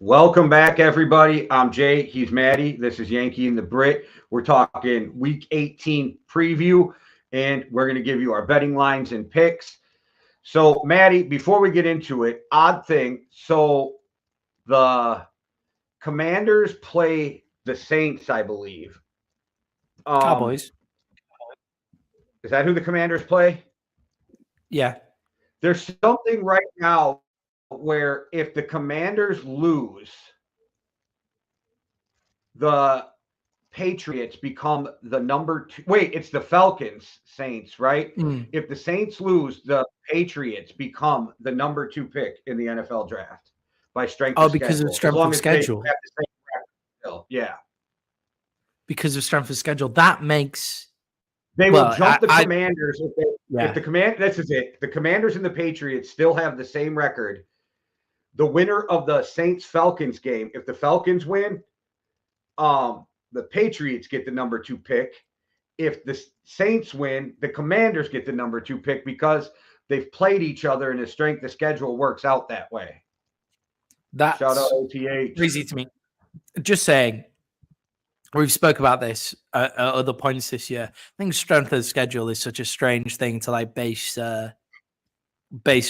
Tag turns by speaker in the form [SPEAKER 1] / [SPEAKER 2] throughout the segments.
[SPEAKER 1] Welcome back, everybody. I'm Jay. He's Maddie. This is Yankee and the Brit. We're talking Week 18 preview, and we're going to give you our betting lines and picks. So, Maddie, before we get into it, odd thing. So, the Commanders play the Saints, I believe.
[SPEAKER 2] Cowboys.
[SPEAKER 1] Is that who the Commanders play?
[SPEAKER 2] Yeah.
[SPEAKER 1] There's something right now where if the Commanders lose, the Patriots become the number two. Wait, it's the Falcons, Saints, right? If the Saints lose, the Patriots become the number two pick in the NFL draft by strength of schedule.
[SPEAKER 2] Because of strength of schedule.
[SPEAKER 1] They have the same record still. Yeah.
[SPEAKER 2] Because of strength of schedule. That makes
[SPEAKER 1] they will jump the Commanders if the command. This is it. The Commanders and the Patriots still have the same record. The winner of the Saints Falcons game, if the Falcons win, the Patriots get the number two pick. If the Saints win, the Commanders get the number two pick because they've played each other and the strength of schedule works out that way.
[SPEAKER 2] That's
[SPEAKER 1] shout out OTH.
[SPEAKER 2] Crazy to me. Just saying, we've spoke about this at other points this year. I think strength of schedule is such a strange thing to like base a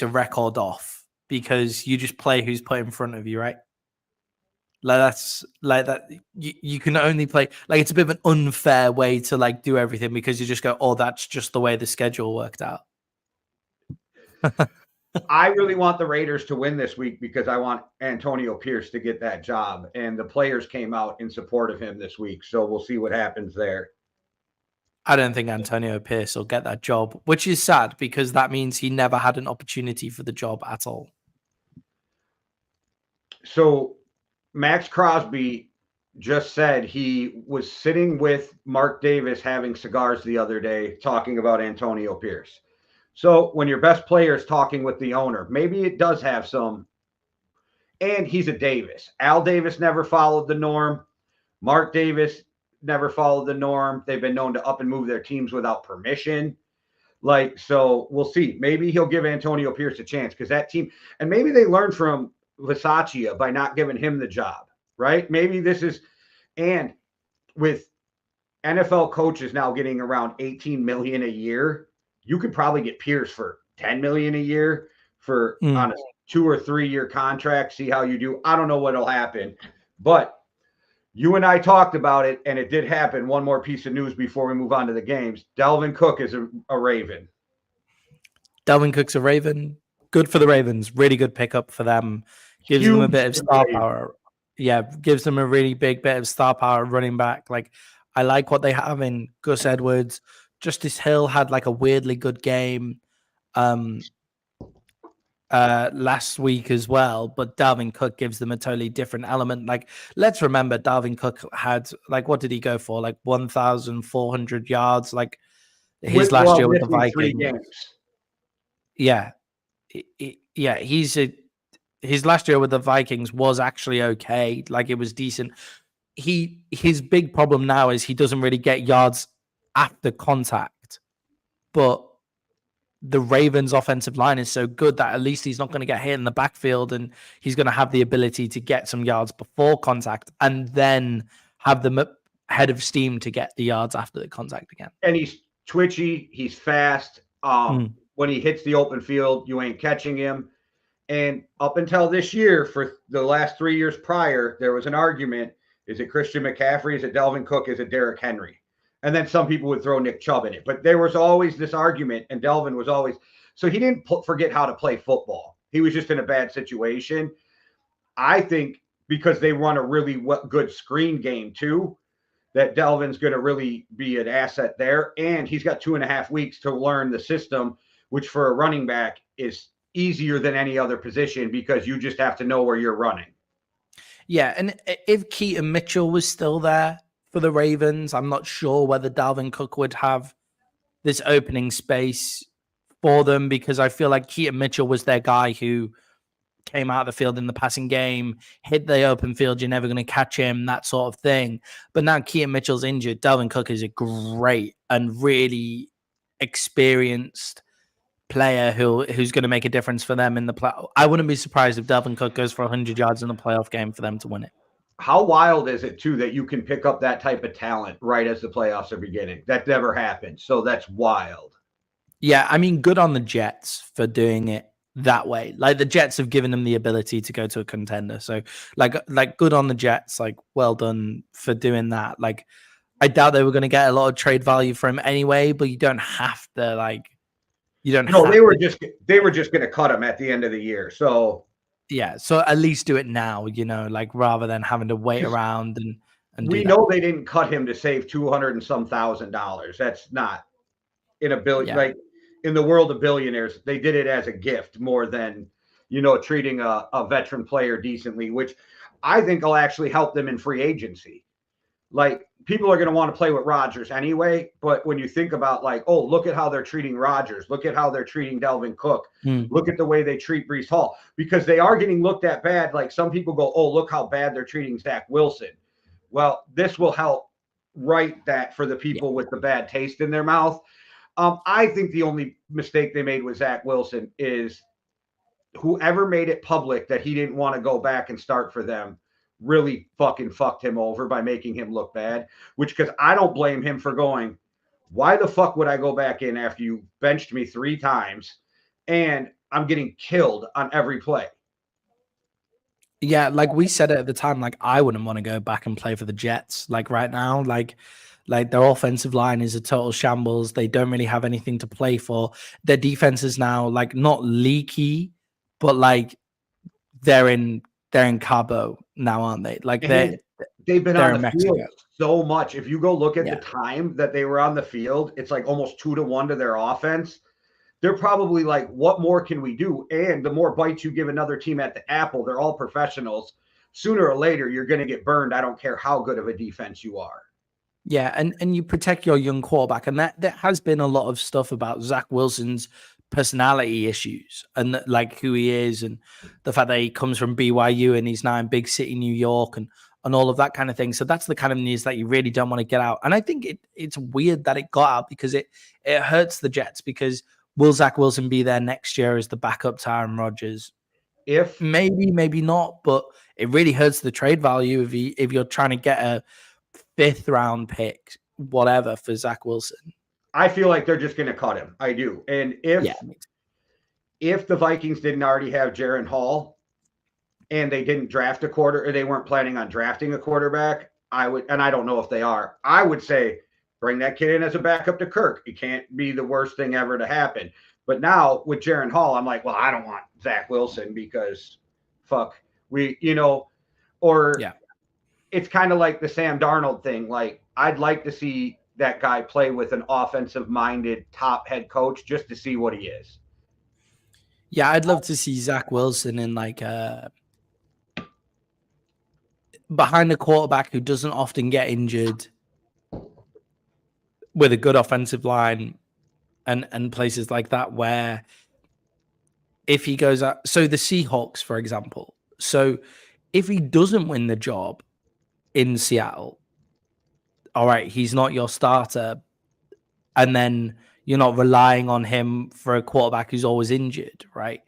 [SPEAKER 2] record off because you just play who's put in front of you, right? Like that's like that. You can only play like it's a bit of an unfair way to like do everything because you just go, oh, that's just the way the schedule worked out.
[SPEAKER 1] I really want the Raiders to win this week because I want Antonio Pierce to get that job, and the players came out in support of him this week. So we'll see what happens there.
[SPEAKER 2] I don't think Antonio Pierce will get that job, which is sad because that means he never had an opportunity for the job at all.
[SPEAKER 1] So Max Crosby just said he was sitting with Mark Davis having cigars the other day talking about Antonio Pierce. So when your best player is talking with the owner, maybe it does have some. And he's a Davis. Al Davis never followed the norm. Mark Davis never followed the norm. They've been known to up and move their teams without permission. So we'll see. Maybe he'll give Antonio Pierce a chance because that team, and maybe they learned from Bisaccia by not giving him the job, right? Maybe this is, and with NFL coaches now getting around $18 million a year, you could probably get Pierce for $10 million a year for on a 2 or 3 year contract. See how you do. I don't know what'll happen, but you and I talked about it, and it did happen. One more piece of news before we move on to the games. Dalvin Cook is a Raven.
[SPEAKER 2] Dalvin Cook's a Raven. Good for the Ravens. Really good pickup for them. Gives them a bit of star power. Yeah, gives them a really big bit of star power running back. Like, I like what they have in Gus Edwards. Justice Hill had like a weirdly good game last week as well, but Dalvin Cook gives them a totally different element. Like, let's remember Dalvin Cook had like, what did he go for? Like 1,400 yards. Like his last year with the Vikings. Yeah. Yeah, his last year with the Vikings was actually okay. Like it was decent. His big problem now is he doesn't really get yards after contact, but the Ravens offensive line is so good that at least he's not going to get hit in the backfield and he's going to have the ability to get some yards before contact and then have the head of steam to get the yards after the contact again.
[SPEAKER 1] And he's twitchy. He's fast. When he hits the open field, you ain't catching him. And up until this year, for the last 3 years prior, there was an argument. Is it Christian McCaffrey? Is it Dalvin Cook? Is it Derrick Henry? And then some people would throw Nick Chubb in it. But there was always this argument, and Dalvin was always – so he didn't forget how to play football. He was just in a bad situation. I think because they run a really good screen game too, that Dalvin's going to really be an asset there. And he's got 2.5 weeks to learn the system, which for a running back is easier than any other position because you just have to know where you're running.
[SPEAKER 2] Yeah, and if Keaton Mitchell was still there for the Ravens, I'm not sure whether Dalvin Cook would have this opening space for them because I feel like Keaton Mitchell was their guy who came out of the field in the passing game, hit the open field, you're never going to catch him, that sort of thing. But now Keaton Mitchell's injured. Dalvin Cook is a great and really experienced player who's going to make a difference for them in the play. I wouldn't be surprised if Dalvin Cook goes for 100 yards in a playoff game for them to win it.
[SPEAKER 1] How wild is it too that you can pick up that type of talent right as the playoffs are beginning? That never happened. So that's wild.
[SPEAKER 2] Yeah, I mean, good on the Jets for doing it that way. Like the Jets have given them the ability to go to a contender. So like good on the Jets. Like well done for doing that. Like I doubt they were going to get a lot of trade value for him anyway, but you don't have to like you don't.
[SPEAKER 1] No, they were just going to cut him at the end of the year. So
[SPEAKER 2] yeah, so at least do it now. Like rather than having to wait around and
[SPEAKER 1] we know they didn't cut him to save $200 and some $1,000. That's not in a billion. Like in the world of billionaires, they did it as a gift more than treating a veteran player decently, which I think will actually help them in free agency. Like people are going to want to play with Rodgers anyway, but when you think about like, oh, look at how they're treating Rodgers, look at how they're treating Dalvin Cook, look at the way they treat Breece Hall, because they are getting looked at bad. Like some people go, oh, look how bad they're treating Zach Wilson. Well, this will help right that for the people with the bad taste in their mouth. I think the only mistake they made with Zach Wilson is whoever made it public that he didn't want to go back and start for them really fucking fucked him over by making him look bad, which because I don't blame him for going, why the fuck would I go back in after you benched me 3 times and I'm getting killed on every play?
[SPEAKER 2] Yeah, like we said it at the time, like I wouldn't want to go back and play for the Jets. Like right now, like their offensive line is a total shambles. They don't really have anything to play for. Their defense is now like not leaky, but like they're in Cabo now, aren't they? Like
[SPEAKER 1] they've been on the field so much. If you go look at the time that they were on the field, it's like almost 2-1 to their offense. They're probably like, what more can we do? And the more bites you give another team at the apple, they're all professionals. Sooner or later, you're going to get burned. I don't care how good of a defense you are.
[SPEAKER 2] Yeah, and you protect your young quarterback. And there has been a lot of stuff about Zach Wilson's personality issues and like who he is and the fact that he comes from BYU and he's now in big city New York and all of that kind of thing. So that's the kind of news that you really don't want to get out. And I think it's weird that it got out because it hurts the Jets because will Zach Wilson be there next year as the backup to Aaron Rodgers?
[SPEAKER 1] If
[SPEAKER 2] maybe not, but it really hurts the trade value if you're trying to get a 5th round pick, whatever, for Zach Wilson.
[SPEAKER 1] I feel like they're just going to cut him. I do. And if the Vikings didn't already have Jaren Hall and they didn't draft or they weren't planning on drafting a quarterback, I would, and I don't know if they are, I would say bring that kid in as a backup to Kirk. It can't be the worst thing ever to happen. But now with Jaren Hall, I'm like, well, I don't want Zach Wilson because fuck, it's kind of like the Sam Darnold thing. Like, I'd like to see that guy play with an offensive-minded top head coach just to see what he is.
[SPEAKER 2] Yeah, I'd love to see Zach Wilson in like behind a quarterback who doesn't often get injured with a good offensive line and places like that where if he goes out, so the Seahawks, for example, so if he doesn't win the job in Seattle, all right, he's not your starter, and then you're not relying on him for a quarterback who's always injured, right?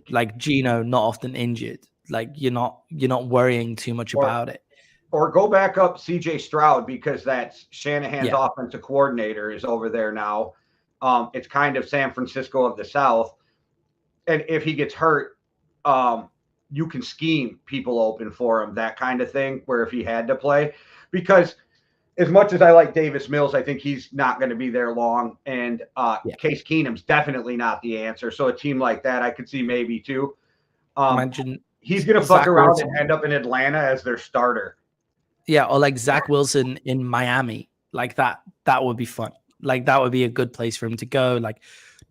[SPEAKER 2] Like Geno, not often injured. Like you're not worrying too much about it.
[SPEAKER 1] Or go back up CJ Stroud because that's Shanahan's offensive coordinator is over there now. It's kind of San Francisco of the South, and if he gets hurt, you can scheme people open for him, that kind of thing, where if he had to play. Because as much as I like Davis Mills, I think he's not going to be there long. And Case Keenum's definitely not the answer. So a team like that, I could see maybe too.
[SPEAKER 2] Imagine
[SPEAKER 1] he's going to fuck around Wilson and end up in Atlanta as their starter.
[SPEAKER 2] Yeah, or like Zach Wilson in Miami. Like that would be fun. Like that would be a good place for him to go. Like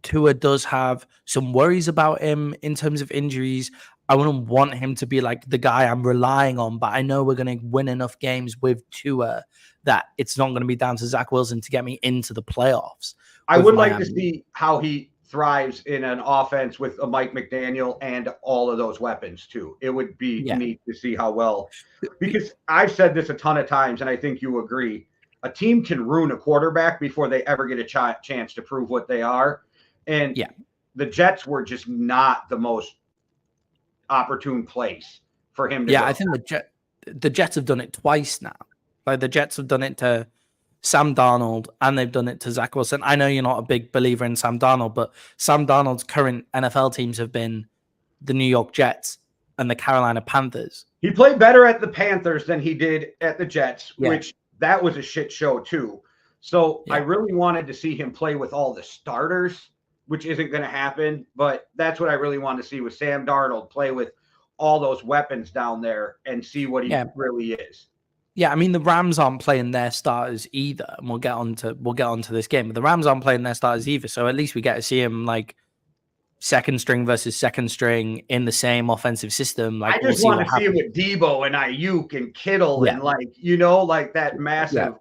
[SPEAKER 2] Tua does have some worries about him in terms of injuries. I wouldn't want him to be like the guy I'm relying on, but I know we're going to win enough games with Tua that it's not going to be down to Zach Wilson to get me into the playoffs.
[SPEAKER 1] I would like to see how he thrives in an offense with a Mike McDaniel and all of those weapons too. It would be neat to see how well, because I've said this a ton of times and I think you agree, a team can ruin a quarterback before they ever get a chance to prove what they are. And the Jets were just not the most opportune place for him to
[SPEAKER 2] Yeah,
[SPEAKER 1] go.
[SPEAKER 2] I think the Jets have done it twice now. Like the Jets have done it to Sam Darnold and they've done it to Zach Wilson. I know you're not a big believer in Sam Darnold, but Sam Darnold's current NFL teams have been the New York Jets and the Carolina Panthers.
[SPEAKER 1] He played better at the Panthers than he did at the Jets,
[SPEAKER 2] Yeah.
[SPEAKER 1] which that was a shit show too. So
[SPEAKER 2] Yeah.
[SPEAKER 1] I really wanted to see him play with all the starters, which isn't going to happen. But that's what I really wanted to see with Sam Darnold, play with all those weapons down there and see what he really is.
[SPEAKER 2] Yeah, I mean the Rams aren't playing their starters either, and we'll get on to this game. But the Rams aren't playing their starters either, so at least we get to see him like second string versus second string in the same offensive system. Like
[SPEAKER 1] I just want to see him with Debo and Ayuk and Kittle and like that massive.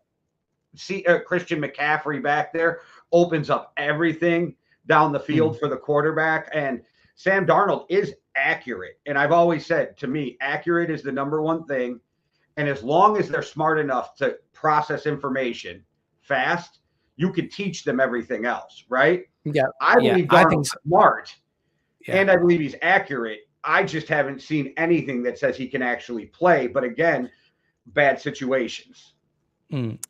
[SPEAKER 1] See Christian McCaffrey back there opens up everything down the field for the quarterback, and Sam Darnold is accurate. And I've always said, to me, accurate is the number one thing. And as long as they're smart enough to process information fast, you can teach them everything else, right?
[SPEAKER 2] Yeah.
[SPEAKER 1] I believe Darnold's smart, and I believe he's accurate. I just haven't seen anything that says he can actually play. But again, bad situations.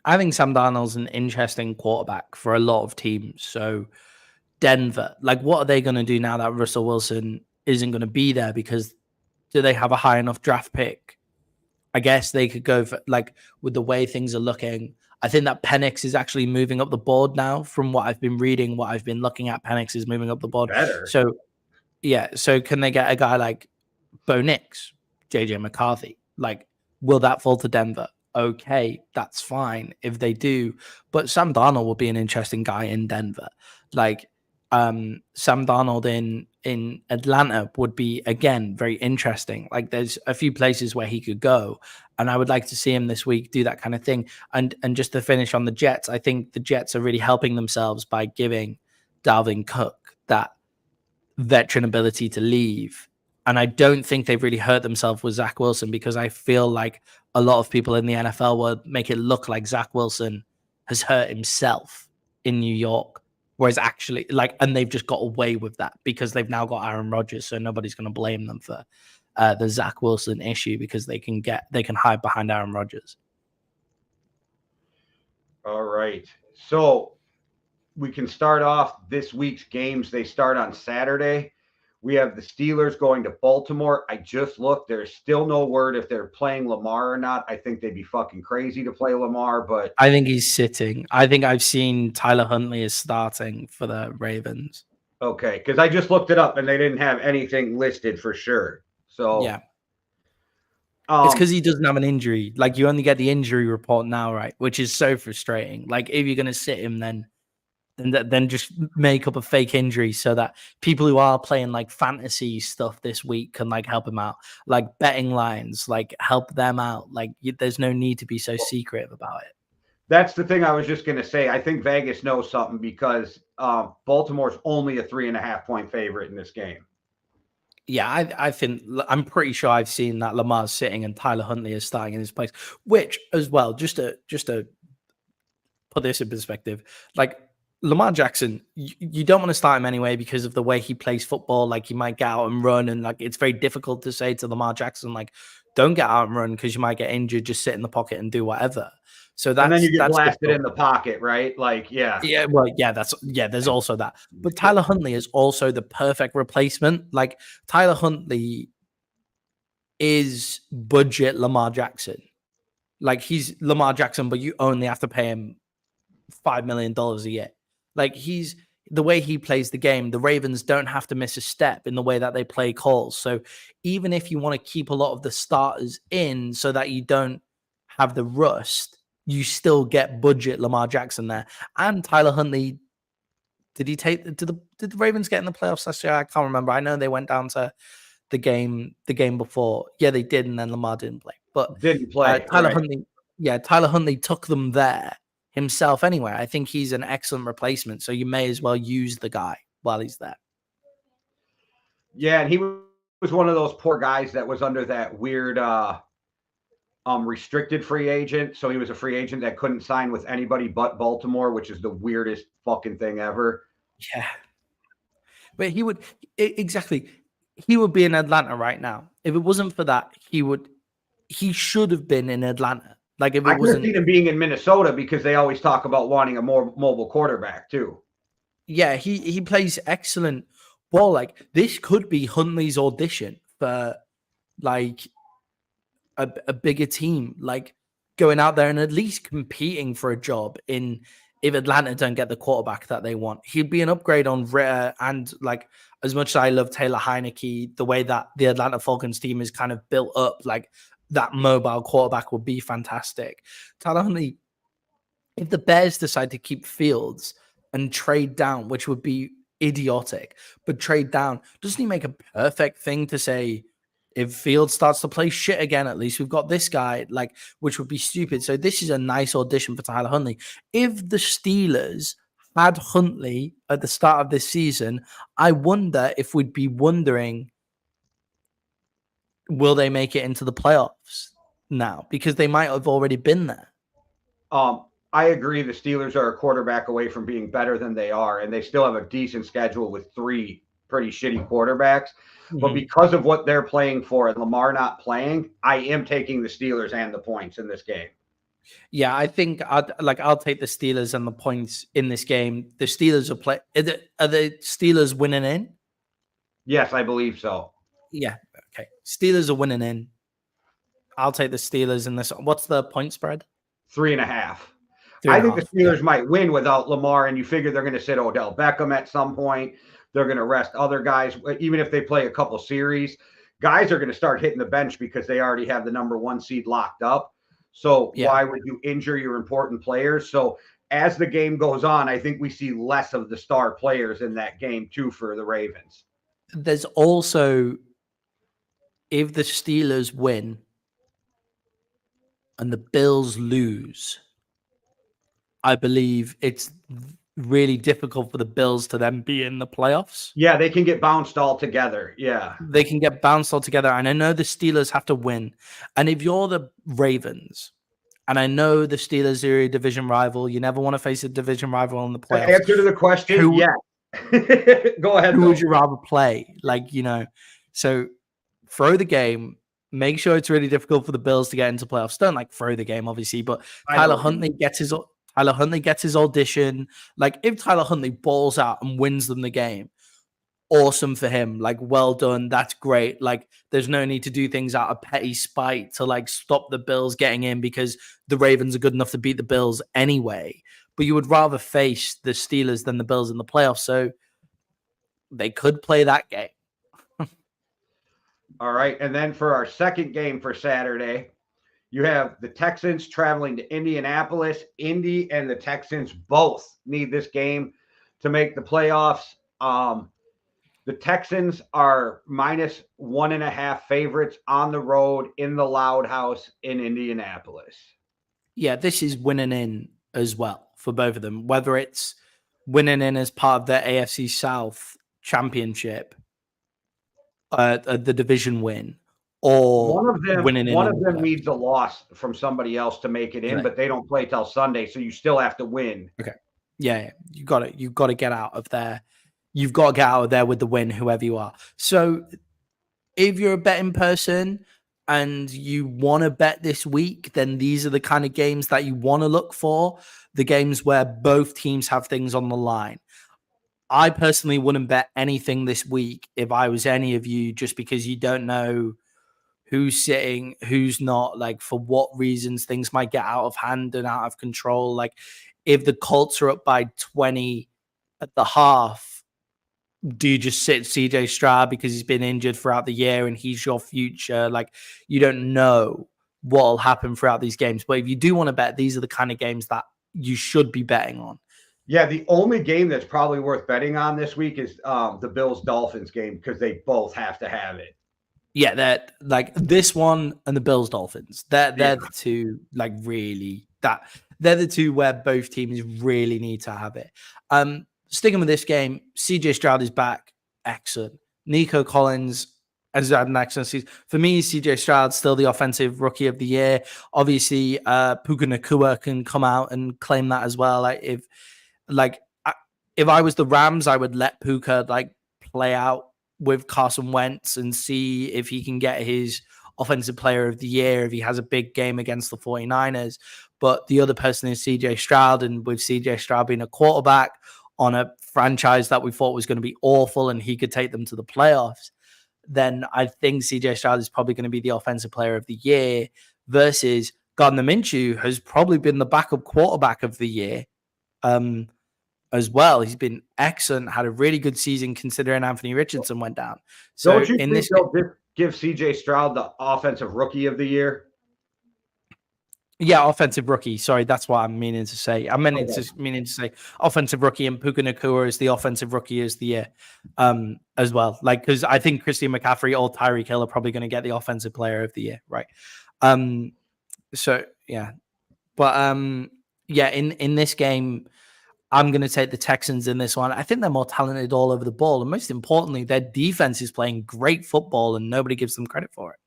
[SPEAKER 2] I think Sam Darnold's an interesting quarterback for a lot of teams. So Denver, like what are they going to do now that Russell Wilson isn't going to be there? Because do they have a high enough draft pick? I guess they could go for, like, with the way things are looking. I think that Penix is actually moving up the board now. From what I've been reading, what I've been looking at, Penix is moving up the board.
[SPEAKER 1] Better.
[SPEAKER 2] So, yeah. So can they get a guy like Bo Nix, JJ McCarthy? Like, will that fall to Denver? Okay, that's fine if they do. But Sam Darnold will be an interesting guy in Denver. Like, Sam Darnold in Atlanta would be, again, very interesting. Like there's a few places where he could go, and I would like to see him this week do that kind of thing. And just to finish on the Jets, I think the Jets are really helping themselves by giving Dalvin Cook that veteran ability to leave. And I don't think they've really hurt themselves with Zach Wilson, because I feel like a lot of people in the NFL would make it look like Zach Wilson has hurt himself in New York. Whereas actually, and they've just got away with that because they've now got Aaron Rodgers, so nobody's going to blame them for the Zach Wilson issue, because they can hide behind Aaron Rodgers.
[SPEAKER 1] All right, so we can start off this week's games. They start on Saturday. We have the Steelers going to Baltimore. I just looked. There's still no word if they're playing Lamar or not. I think they'd be fucking crazy to play Lamar, but
[SPEAKER 2] I think he's sitting. I think I've seen Tyler Huntley is starting for the Ravens.
[SPEAKER 1] Okay, because I just looked it up and they didn't have anything listed for sure. So
[SPEAKER 2] yeah. It's because he doesn't have an injury. Like, you only get the injury report now, right? Which is so frustrating. Like, if you're going to sit him, then just make up a fake injury so that people who are playing like fantasy stuff this week can like help him out, like betting lines, like help them out. Like there's no need to be so secretive about it.
[SPEAKER 1] That's the thing I was just going to say. I think Vegas knows something, because Baltimore's only a 3.5-point favorite in this game.
[SPEAKER 2] Yeah, I think, I'm pretty sure I've seen that Lamar's sitting and Tyler Huntley is starting in his place, which as well, just to put this in perspective, like Lamar Jackson, you don't want to start him anyway because of the way he plays football. Like, he might get out and run, and like it's very difficult to say to Lamar Jackson, like, don't get out and run because you might get injured. Just sit in the pocket and do whatever. So that's,
[SPEAKER 1] and then you get blasted
[SPEAKER 2] difficult
[SPEAKER 1] in the pocket, right? Like, yeah.
[SPEAKER 2] Well, there's also that. But Tyler Huntley is also the perfect replacement. Like, Tyler Huntley is budget Lamar Jackson. Like, he's Lamar Jackson, but you only have to pay him $5 million a year. Like, he's the way he plays the game. The Ravens don't have to miss a step in the way that they play calls. So even if you want to keep a lot of the starters in so that you don't have the rust, you still get budget Lamar Jackson there. And Tyler Huntley, did the Ravens get in the playoffs last year? I can't remember. I know they went down to the game before. Yeah, they did, and then Lamar didn't play. But
[SPEAKER 1] didn't play.
[SPEAKER 2] Tyler Huntley took them there himself anyway. I think he's an excellent replacement, so you may as well use the guy while he's there.
[SPEAKER 1] Yeah, and he was one of those poor guys that was under that weird restricted free agent. So he was a free agent that couldn't sign with anybody but Baltimore, which is the weirdest fucking thing ever.
[SPEAKER 2] Yeah. But exactly. He would be in Atlanta right now. If it wasn't for that, he should have been in Atlanta. Like if
[SPEAKER 1] I
[SPEAKER 2] it
[SPEAKER 1] could have
[SPEAKER 2] wasn't,
[SPEAKER 1] seen him being in Minnesota because they always talk about wanting a more mobile quarterback too.
[SPEAKER 2] yeah, he plays excellent ball. Like this could be Huntley's audition for like a bigger team, like going out there and at least competing for a job in if Atlanta don't get the quarterback that they want. He'd be an upgrade on Ritter, and like as much as I love Taylor Heineke, the way that the Atlanta Falcons team is kind of built up, like that mobile quarterback would be fantastic. Tyler Huntley, if the Bears decide to keep Fields and trade down, which would be idiotic, but trade down, doesn't he make a perfect thing to say, if Fields starts to play shit again, at least we've got this guy, like, which would be stupid. So this is a nice audition for Tyler Huntley. If the Steelers had Huntley at the start of this season, I wonder if we'd be wondering, will they make it into the playoffs now? Because they might have already been there.
[SPEAKER 1] I agree. The Steelers are a quarterback away from being better than they are, and they still have a decent schedule with 3 pretty shitty quarterbacks. But because of what they're playing for and Lamar not playing, I am taking the Steelers and the points in this game.
[SPEAKER 2] Yeah, I think I'll take the Steelers and the points in this game. The Steelers are the Steelers winning in?
[SPEAKER 1] Yes, I believe so.
[SPEAKER 2] Yeah, okay. Steelers are winning in. I'll take the Steelers in this. What's the point spread?
[SPEAKER 1] 3.5. I think the Steelers might win without Lamar, and you figure they're going to sit Odell Beckham at some point. They're going to rest other guys, even if they play a couple series. Guys are going to start hitting the bench because they already have the number 1 seed locked up. So why would you injure your important players? So as the game goes on, I think we see less of the star players in that game too for the Ravens.
[SPEAKER 2] There's also, if the Steelers win and the Bills lose, I believe it's really difficult for the Bills to then be in the playoffs.
[SPEAKER 1] Yeah, they can get bounced altogether. Yeah.
[SPEAKER 2] They can get bounced altogether. And I know the Steelers have to win. And if you're the Ravens, and I know the Steelers are a division rival, you never want to face a division rival in the playoffs.
[SPEAKER 1] Answer to the question, yeah. Go ahead.
[SPEAKER 2] Who would you rather play? Like, so throw the game. Make sure it's really difficult for the Bills to get into playoffs. Don't throw the game, obviously, but Tyler Huntley gets his audition. Like, if Tyler Huntley balls out and wins them the game, awesome for him. Like, well done. That's great. Like, there's no need to do things out of petty spite to stop the Bills getting in because the Ravens are good enough to beat the Bills anyway. But you would rather face the Steelers than the Bills in the playoffs. So they could play that game.
[SPEAKER 1] All right. And then for our second game for Saturday, you have the Texans traveling to Indianapolis. Indy and the Texans both need this game to make the playoffs. The Texans are -1.5 favorites on the road in the Loud House in Indianapolis.
[SPEAKER 2] Yeah, this is winning in as well for both of them, whether it's winning in as part of the AFC South championship, the division win, or
[SPEAKER 1] one of them
[SPEAKER 2] needs
[SPEAKER 1] a loss from somebody else to make it in, but they don't play till Sunday, so you still have to win.
[SPEAKER 2] Okay. Yeah, you got to get out of there. You've got to get out of there with the win, whoever you are. So if you're a betting person and you want to bet this week, then these are the kind of games that you want to look for, the games where both teams have things on the line. I personally wouldn't bet anything this week if I was any of you, just because you don't know who's sitting, who's not, for what reasons things might get out of hand and out of control. Like, if the Colts are up by 20 at the half, do you just sit CJ Stroud because he's been injured throughout the year and he's your future? You don't know what will happen throughout these games. But if you do want to bet, these are the kind of games that you should be betting on.
[SPEAKER 1] Yeah, the only game that's probably worth betting on this week is the Bills-Dolphins game, because they both have to have it.
[SPEAKER 2] Yeah, that this one and the Bills-Dolphins. They're the two really they're the two where both teams really need to have it. Sticking with this game, CJ Stroud is back. Excellent. Nico Collins has had an excellent season. For me, CJ Stroud still the offensive rookie of the year. Obviously, Puka Nacua can come out and claim that as well. If I was the Rams, I would let Puka play out with Carson Wentz and see if he can get his offensive player of the year if he has a big game against the 49ers. But the other person is CJ Stroud, and with CJ Stroud being a quarterback on a franchise that we thought was going to be awful and he could take them to the playoffs, then I think CJ Stroud is probably going to be the offensive player of the year versus Gardner Minshew has probably been the backup quarterback of the year as well. He's been excellent, had a really good season considering Anthony Richardson went down. So
[SPEAKER 1] don't you think they'll give CJ Stroud the offensive rookie of the year?
[SPEAKER 2] Yeah, offensive rookie. Sorry, that's what I'm meaning to say. I meant meaning to say offensive rookie, and Puka Nacua is the offensive rookie of the year as well. Like, because I think Christian McCaffrey or Tyreek Hill are probably going to get the offensive player of the year, right? So yeah, but yeah, in this game, I'm going to take the Texans in this one. I think they're more talented all over the ball, and most importantly, their defense is playing great football, and nobody gives them credit for it.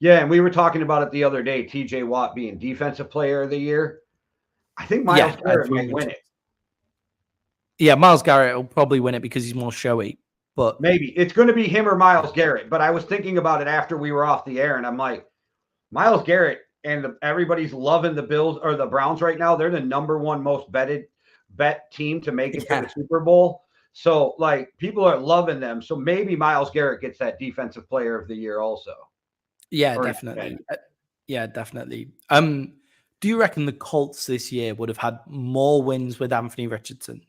[SPEAKER 1] Yeah, and we were talking about it the other day, TJ Watt being defensive player of the year. I think Myles Garrett might win it.
[SPEAKER 2] Yeah, Myles Garrett will probably win it because he's more showy. But
[SPEAKER 1] maybe it's going to be him or Myles Garrett. But I was thinking about it after we were off the air, and I'm like, Myles Garrett and everybody's loving the Bills or the Browns right now. They're the number one most bet team to make it to the Super Bowl. So like people are loving them. So maybe Myles Garrett gets that defensive player of the year also.
[SPEAKER 2] Yeah, definitely. Yeah, definitely. Do you reckon the Colts this year would have had more wins with Anthony Richardson?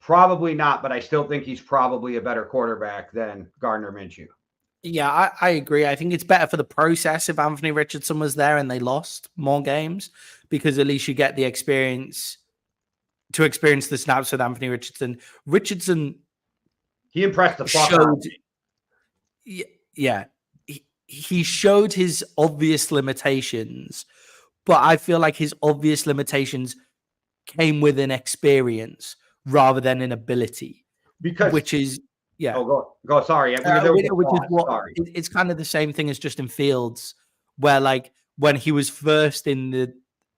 [SPEAKER 1] Probably not, but I still think he's probably a better quarterback than Gardner Minshew.
[SPEAKER 2] Yeah, I agree. I think it's better for the process if Anthony Richardson was there and they lost more games, because at least you get the experience to experience the snaps with Anthony Richardson.
[SPEAKER 1] He impressed the fuck out of
[SPEAKER 2] me. Yeah. He showed his obvious limitations, but I feel like his obvious limitations came with an experience rather than an ability. Which is, yeah.
[SPEAKER 1] Oh, go. Sorry.
[SPEAKER 2] It's kind of the same thing as Justin Fields, where like when he was first in the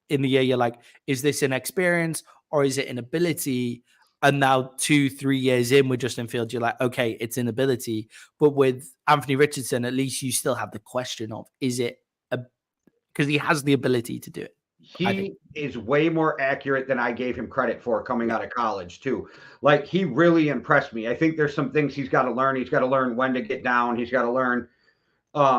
[SPEAKER 2] year, you're like, is this an experience or is it an ability? And now 2-3 years in with Justin Fields, you're like, okay, it's an ability. But with Anthony Richardson, at least you still have the question of, is it because he has the ability to do it.
[SPEAKER 1] He is way more accurate than I gave him credit for coming out of college too. Like he really impressed me. I think there's some things he's got to learn. He's got to learn when to get down. He's got to learn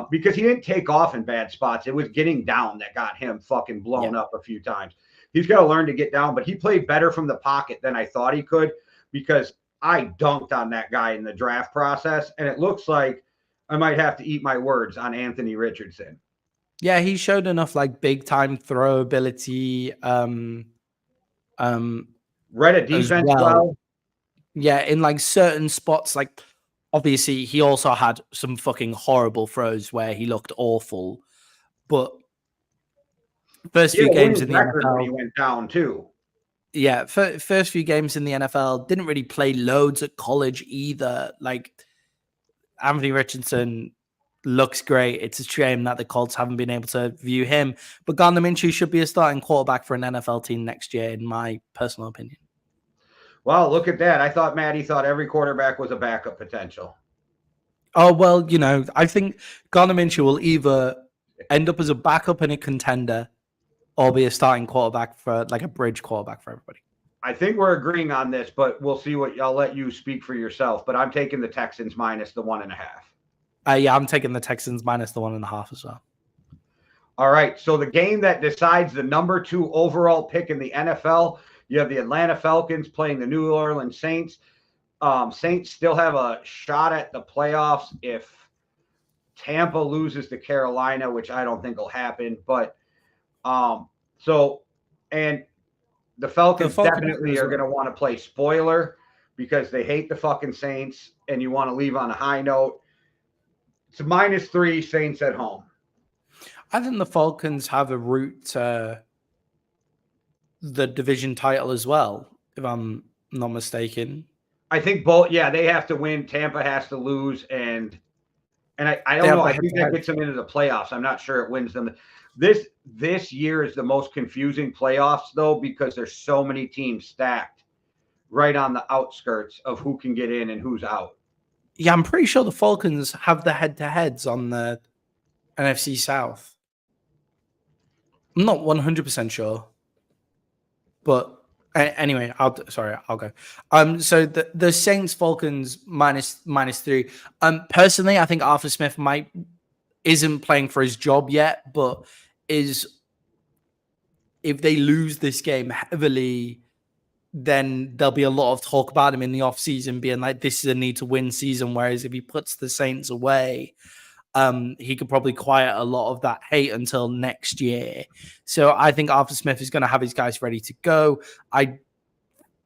[SPEAKER 1] because he didn't take off in bad spots. It was getting down that got him fucking blown up a few times. He's got to learn to get down, but he played better from the pocket than I thought he could, because I dunked on that guy in the draft process, and it looks like I might have to eat my words on Anthony Richardson.
[SPEAKER 2] Yeah, he showed enough like big time throw ability.
[SPEAKER 1] Read a defense well.
[SPEAKER 2] Yeah, in like certain spots, like obviously he also had some fucking horrible throws where he looked awful, but first few games in the NFL,
[SPEAKER 1] he went down too.
[SPEAKER 2] Yeah, first few games in the NFL, didn't really play loads at college either. Like Anthony Richardson looks great. It's a shame that the Colts haven't been able to view him. But Gardner Minshew should be a starting quarterback for an NFL team next year, in my personal opinion.
[SPEAKER 1] Well, look at that. I thought Maddie thought every quarterback was a backup potential.
[SPEAKER 2] Oh, well, you know, I think Gardner Minshew will either end up as a backup and a contender or be a starting quarterback for like a bridge quarterback for everybody.
[SPEAKER 1] I think we're agreeing on this, but we'll see I'll let you speak for yourself. But I'm taking the Texans minus the 1.5.
[SPEAKER 2] Yeah, I'm taking the Texans minus the 1.5 as well.
[SPEAKER 1] All right. So the game that decides the number 2 overall pick in the NFL, you have the Atlanta Falcons playing the New Orleans Saints. Saints still have a shot at the playoffs if Tampa loses to Carolina, which I don't think will happen. But and the Falcons definitely are going to want to play spoiler because they hate the fucking Saints, and you want to leave on a high note. It's a -3 Saints at home.
[SPEAKER 2] I think the Falcons have a route to the division title as well, if I'm not mistaken.
[SPEAKER 1] I think both. Yeah, they have to win. Tampa has to lose, and I don't know. I think that gets them into the playoffs. I'm not sure it wins them. This year is the most confusing playoffs though, because there's so many teams stacked right on the outskirts of who can get in and who's out.
[SPEAKER 2] Yeah, I'm pretty sure the Falcons have the head-to-heads on the NFC South. I'm not 100% sure, but anyway, I'll go. So the Saints Falcons -3. Personally, I think Arthur Smith isn't playing for his job yet, but if they lose this game heavily, then there'll be a lot of talk about him in the offseason being like, this is a need to win season. Whereas if he puts the Saints away, he could probably quiet a lot of that hate until next year. So I think Arthur Smith is going to have his guys ready to go.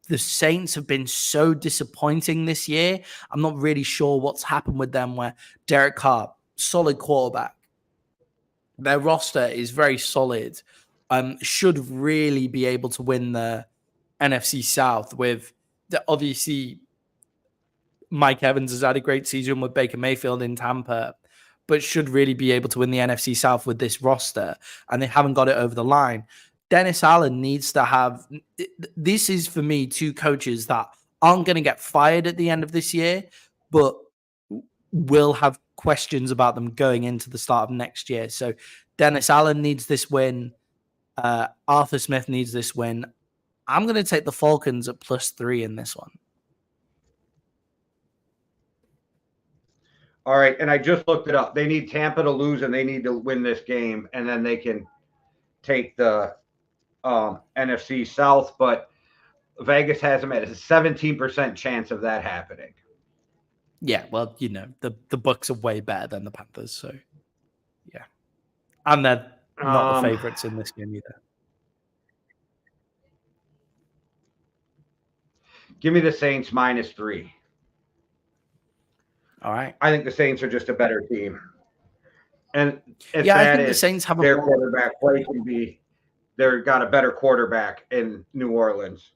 [SPEAKER 2] The Saints have been so disappointing this year. I'm not really sure what's happened with them, where Derek Carr, solid quarterback. Their roster is very solid. Should really be able to win the NFC South with obviously Mike Evans has had a great season with Baker Mayfield in Tampa, but should really be able to win the NFC South with this roster, and they haven't got it over the line. Dennis Allen needs to have, this is for me, two coaches that aren't going to get fired at the end of this year, but will have questions about them going into the start of next year. So Dennis Allen needs this win. Arthur Smith needs this win. I'm going to take the Falcons at +3 in this one.
[SPEAKER 1] All right, and I just looked it up. They need Tampa to lose, and they need to win this game, and then they can take the NFC South. But Vegas has them at a 17% chance of that happening.
[SPEAKER 2] Yeah, well, the Bucks are way better than the Panthers, so yeah, and they're not the favorites in this game either.
[SPEAKER 1] Give me the Saints -3.
[SPEAKER 2] All right.
[SPEAKER 1] I think the Saints are just a better team. And
[SPEAKER 2] I think the Saints have
[SPEAKER 1] their quarterback play can be, they've got a better quarterback in New Orleans.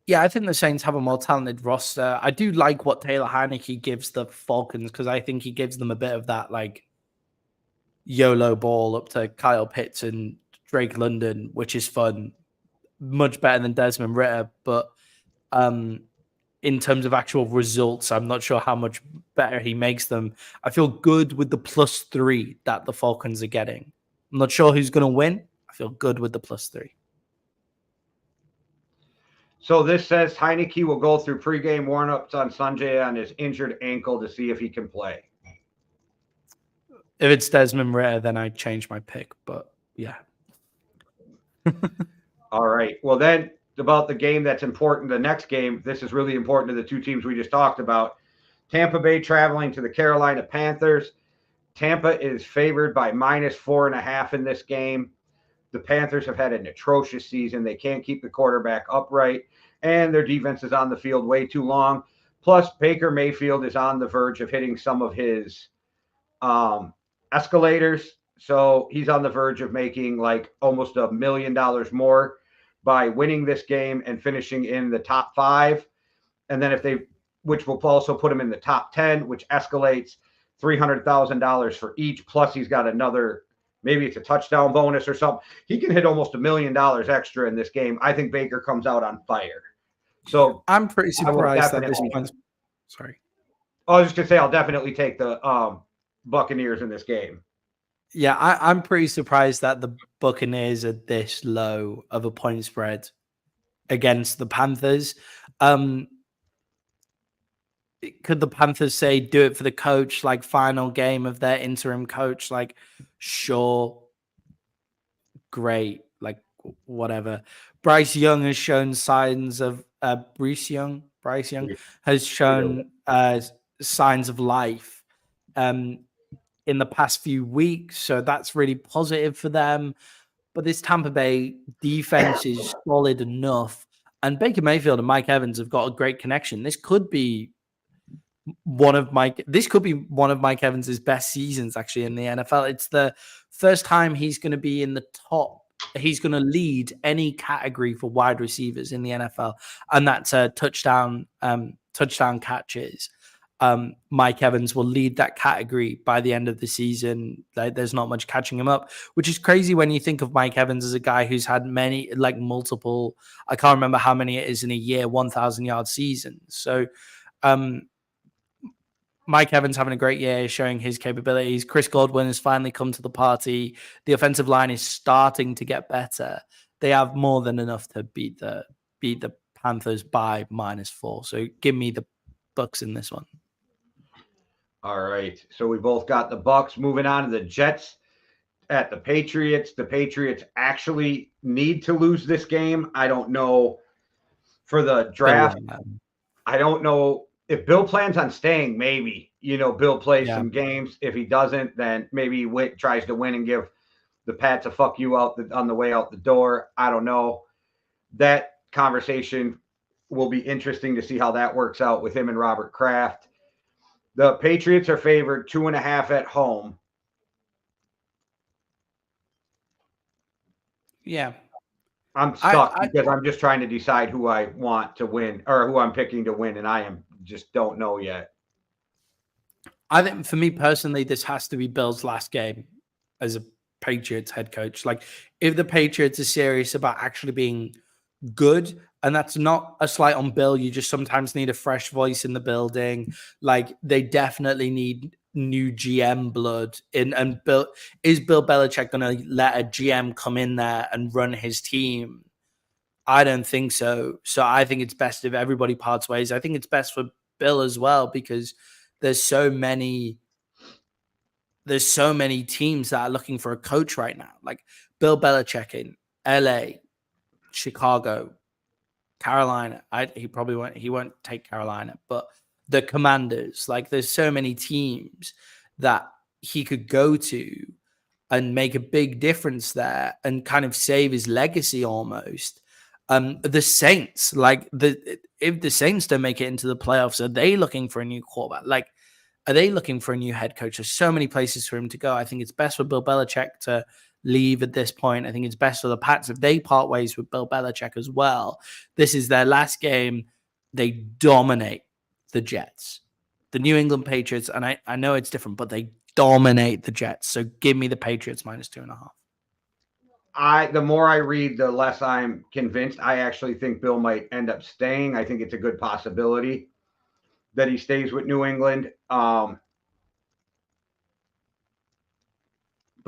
[SPEAKER 2] Yeah, I think the Saints have a more talented roster. I do like what Taylor Heineke gives the Falcons, because I think he gives them a bit of that like YOLO ball up to Kyle Pitts and Drake London, which is fun. Much better than Desmond Ritter, but in terms of actual results, I'm not sure how much better he makes them. I feel good with the +3 that the Falcons are getting. I'm not sure who's going to win. I feel good with the +3.
[SPEAKER 1] So this says Heineke will go through pregame warmups on Sunday on his injured ankle to see if he can play.
[SPEAKER 2] If it's Desmond Ritter, then I change my pick, but yeah.
[SPEAKER 1] All right. Well, then about the game that's important, the next game, this is really important to the two teams we just talked about. Tampa Bay traveling to the Carolina Panthers. Tampa is favored by -4.5 in this game. The Panthers have had an atrocious season. They can't keep the quarterback upright, and their defense is on the field way too long. Plus, Baker Mayfield is on the verge of hitting some of his escalators. So he's on the verge of making like almost $1 million more by winning this game and finishing in the top 5. And then which will also put him in the top 10, which escalates $300,000 for each. Plus he's got another, maybe it's a touchdown bonus or something. He can hit almost $1 million extra in this game. I think Baker comes out on fire. So
[SPEAKER 2] I'm pretty surprised at this point. Sorry.
[SPEAKER 1] I was just going to say, I'll definitely take the Buccaneers in this game.
[SPEAKER 2] Yeah, I'm pretty surprised that the Buccaneers are this low of a point spread against the Panthers. Could the Panthers say do it for the coach, like final game of their interim coach? Like, sure, great, like whatever. Bryce Young has shown signs of Bryce Young has shown signs of life in the past few weeks, so that's really positive for them. But this Tampa Bay defense is solid enough, and Baker Mayfield and Mike Evans have got a great connection. This could be one of Mike Evans's best seasons actually in the NFL. It's the first time he's going to be in the top. He's going to lead any category for wide receivers in the NFL, and that's touchdown catches. Mike Evans will lead that category by the end of the season. Like, there's not much catching him up, which is crazy when you think of Mike Evans as a guy who's had many, like multiple, I can't remember how many it is in a year, 1,000-yard seasons. So Mike Evans having a great year, showing his capabilities. Chris Godwin has finally come to the party. The offensive line is starting to get better. They have more than enough to beat the Panthers by -4. So give me the Bucks in this one.
[SPEAKER 1] All right. So we both got the Bucks. Moving on to the Jets at the Patriots. The Patriots actually need to lose this game. I don't know for the draft. I don't know if Bill plans on staying. Maybe, Bill plays some games. If he doesn't, then maybe he tries to win and give the Pats a fuck you out on the way out the door. I don't know. That conversation will be interesting to see how that works out with him and Robert Kraft. The Patriots are favored 2.5 at home.
[SPEAKER 2] Yeah.
[SPEAKER 1] I'm stuck because I'm just trying to decide who I want to win or who I'm picking to win, and I just don't know yet.
[SPEAKER 2] I think for me personally, this has to be Bill's last game as a Patriots head coach. Like, if the Patriots are serious about actually being good, and that's not a slight on Bill, you just sometimes need a fresh voice in the building. Like, they definitely need new GM blood in. And is Bill Belichick going to let a GM come in there and run his team? I don't think so. So I think it's best if everybody parts ways. I think it's best for Bill as well, because there's so many teams that are looking for a coach right now. Like Bill Belichick in LA, Chicago, Carolina. He won't take Carolina, but the Commanders. Like, there's so many teams that he could go to and make a big difference there and kind of save his legacy almost. The Saints, if the Saints don't make it into the playoffs, are they looking for a new quarterback? Like, are they looking for a new head coach? There's so many places for him to go. I think it's best for Bill Belichick to leave at this point. I think it's best for the Pats if they part ways with Bill Belichick as well. This is their last game. They dominate the Jets. The New England Patriots, and I know it's different, but they dominate the Jets. So give me the Patriots -2.5.
[SPEAKER 1] The more I read, the less I'm convinced. I actually think Bill might end up staying. I think it's a good possibility that he stays with New England. But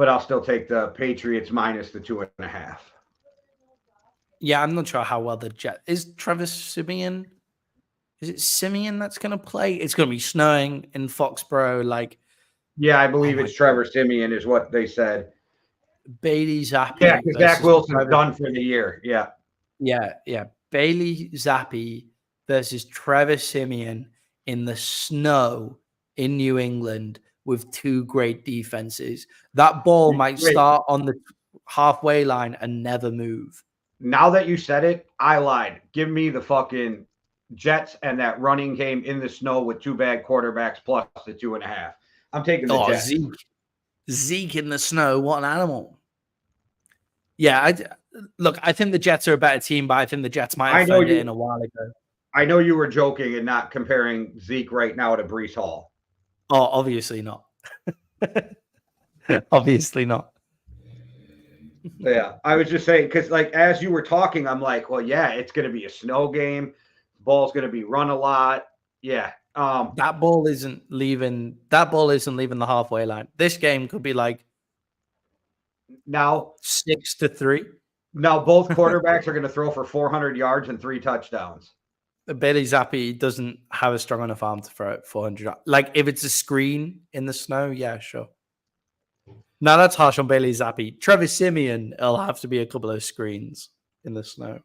[SPEAKER 1] I'll still take the Patriots -2.5.
[SPEAKER 2] Yeah, I'm not sure how well the Jets is. Travis Simeon. Is it Simeon that's going to play? It's going to be snowing in Foxborough.
[SPEAKER 1] Yeah, I believe it's Trevor Simeon is what they said.
[SPEAKER 2] Bailey Zappi.
[SPEAKER 1] Yeah, because Zach Wilson's done for the year. Yeah.
[SPEAKER 2] Yeah. Bailey Zappi versus Trevor Simeon in the snow in New England with two great defenses. That ball might start on the halfway line and never move.
[SPEAKER 1] Now that you said it, I lied. Give me the fucking Jets and that running game in the snow with two bad quarterbacks plus the 2.5. I'm taking the Jets.
[SPEAKER 2] Zeke in the snow. What an animal. Yeah, I think the Jets are a better team, but I think the Jets might have found it in a while ago.
[SPEAKER 1] I know you were joking and not comparing Zeke right now to Breece Hall.
[SPEAKER 2] Oh, obviously not. Obviously not.
[SPEAKER 1] Yeah, I was just saying, because as you were talking, I'm like, well, yeah, it's going to be a snow game. Ball's going to be run a lot. Yeah.
[SPEAKER 2] That ball isn't leaving the halfway line. This game could be
[SPEAKER 1] now
[SPEAKER 2] 6-3.
[SPEAKER 1] Now both quarterbacks are going to throw for 400 yards and 3 touchdowns.
[SPEAKER 2] Bailey Zappi doesn't have a strong enough arm to throw it 400. If it's a screen in the snow, yeah, sure. Now that's harsh on Bailey Zappi. Trevor Simeon, it'll have to be a couple of screens in the snow.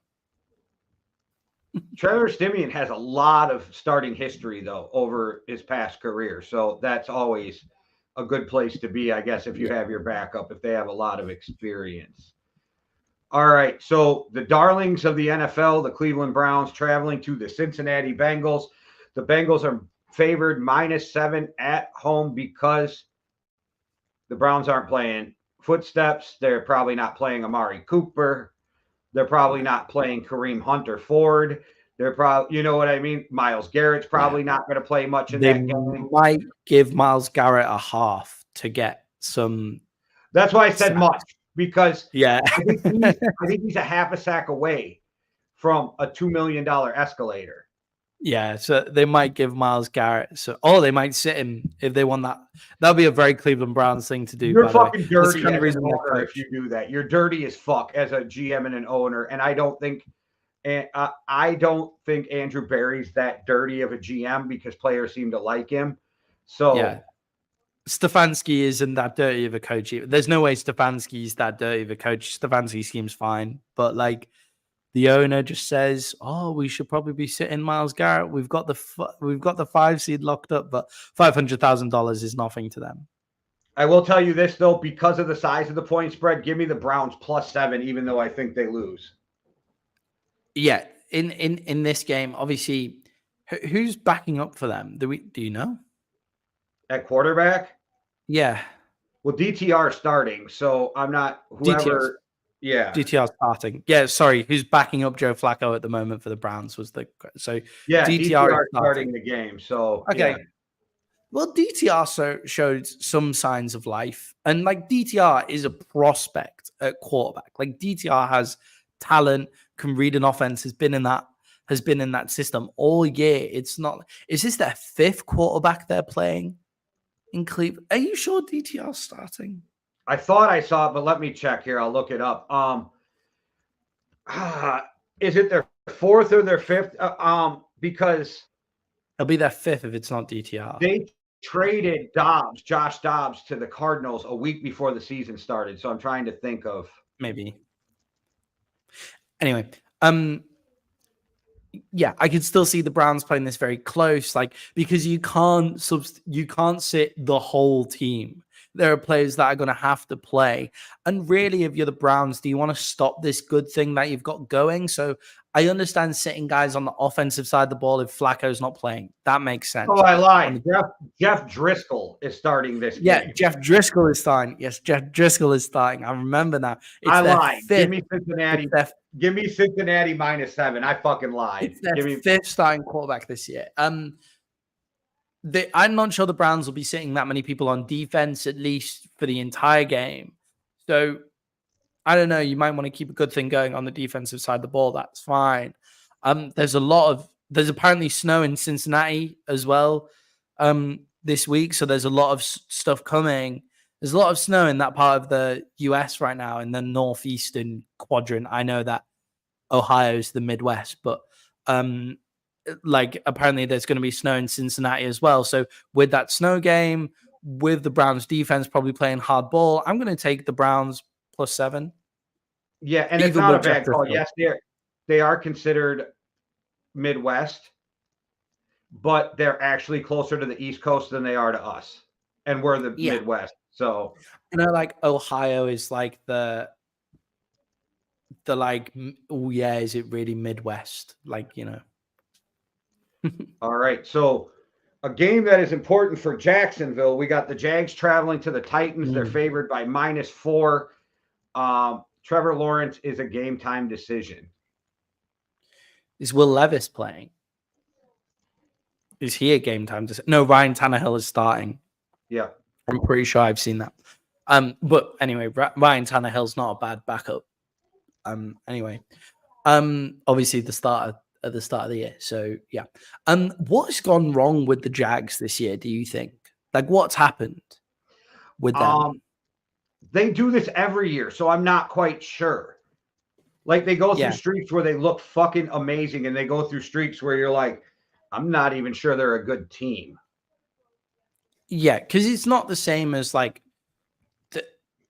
[SPEAKER 1] Trevor Simeon has a lot of starting history, though, over his past career. So that's always a good place to be, I guess, if you have your backup, if they have a lot of experience. All right. So the darlings of the NFL, the Cleveland Browns, traveling to the Cincinnati Bengals. The Bengals are favored -7 at home because the Browns aren't playing Footsteps. They're probably not playing Amari Cooper. They're probably not playing Kareem Hunter Ford. They're probably, you know what I mean? Miles Garrett's probably not going to play much in
[SPEAKER 2] They
[SPEAKER 1] that game.
[SPEAKER 2] might give Miles Garrett a half to get some.
[SPEAKER 1] That's why I said
[SPEAKER 2] sacks.
[SPEAKER 1] much, because
[SPEAKER 2] Yeah.
[SPEAKER 1] I think he's a half a sack away from a $2 million escalator.
[SPEAKER 2] Yeah, so they might give Miles Garrett, they might sit him if they want that. That'll be a very Cleveland Browns thing to do.
[SPEAKER 1] You're
[SPEAKER 2] by the way.
[SPEAKER 1] fucking
[SPEAKER 2] That's the
[SPEAKER 1] dirty
[SPEAKER 2] kind of
[SPEAKER 1] as
[SPEAKER 2] reason
[SPEAKER 1] an
[SPEAKER 2] they're
[SPEAKER 1] owner if
[SPEAKER 2] coached.
[SPEAKER 1] you do that. You're dirty as fuck as a GM and an owner, and I don't think Andrew Berry's that dirty of a GM because players seem to like him. So
[SPEAKER 2] Yeah, Stefanski isn't that dirty of a coach either. There's no way Stefanski's that dirty of a coach. Stefanski seems fine, but like the owner just says, "Oh, we should probably be sitting Miles Garrett. We've got the 5 seed locked up, but $500,000 is nothing to them."
[SPEAKER 1] I will tell you this though, because of the size of the point spread, give me the Browns +7, even though I think they lose.
[SPEAKER 2] Yeah, in this game, obviously, who's backing up for them? Do you know?
[SPEAKER 1] At quarterback?
[SPEAKER 2] Yeah.
[SPEAKER 1] Well, DTR starting, so I'm not whoever. Yeah.
[SPEAKER 2] DTR starting. Yeah, sorry. Who's backing up Joe Flacco at the moment for the Browns was
[SPEAKER 1] DTR starting the game. So
[SPEAKER 2] okay.
[SPEAKER 1] Yeah.
[SPEAKER 2] Well, DTR showed some signs of life, and like DTR is a prospect at quarterback. Like DTR has talent, can read an offense, has been in that system all year. It's not. Is this their 5th quarterback they're playing in Cleveland? Are you sure DTR's starting?
[SPEAKER 1] I thought I saw it, but let me check here. I'll look it up. Is it their 4th or their 5th? Because
[SPEAKER 2] it'll be their 5th if it's not DTR.
[SPEAKER 1] They traded Josh Dobbs to the Cardinals a week before the season started. So I'm trying to think of
[SPEAKER 2] maybe. Anyway, yeah, I could still see the Browns playing this very close, like because you can't sit the whole team. There are players that are going to have to play. And really, if you're the Browns, do you want to stop this good thing that you've got going? So I understand sitting guys on the offensive side of the ball if Flacco's not playing. That makes sense.
[SPEAKER 1] Oh, I lied. Jeff Driscoll is starting this game.
[SPEAKER 2] Jeff Driscoll is starting. Yes, Jeff Driscoll is starting. I remember now.
[SPEAKER 1] I lied. Give me Cincinnati. Give me Cincinnati -7. I fucking lied.
[SPEAKER 2] It's their 5th starting quarterback this year. I'm not sure the Browns will be sitting that many people on defense, at least for the entire game. So I don't know. You might want to keep a good thing going on the defensive side of the ball. That's fine. There's apparently snow in Cincinnati as well this week. So there's a lot of stuff coming. There's a lot of snow in that part of the US right now in the northeastern quadrant. I know that Ohio's the Midwest, but like apparently there's going to be snow in Cincinnati as well. So with that snow game, with the Browns defense probably playing hard ball, I'm going to take the Browns +7.
[SPEAKER 1] Yeah, and it's not a bad call. Yes, they are considered Midwest, but they're actually closer to the East Coast than they are to us, and we're the Midwest. So
[SPEAKER 2] like Ohio is like the like, oh yeah, is it really Midwest? Like,
[SPEAKER 1] All right, so a game that is important for Jacksonville. We got the Jags traveling to the Titans. They're favored by -4. Trevor Lawrence is a game time decision.
[SPEAKER 2] Is Will Levis playing? Is he a game time decision? No, Ryan Tannehill is starting.
[SPEAKER 1] Yeah.
[SPEAKER 2] I'm pretty sure I've seen that. But anyway, Ryan Tannehill's not a bad backup. Anyway, obviously at the start of the year. So yeah. What's gone wrong with the Jags this year, do you think? Like what's happened with them?
[SPEAKER 1] They do this every year, so I'm not quite sure. Like they go through streaks where they look fucking amazing, and they go through streaks where you're like, I'm not even sure they're a good team.
[SPEAKER 2] Yeah, because it's not the same as like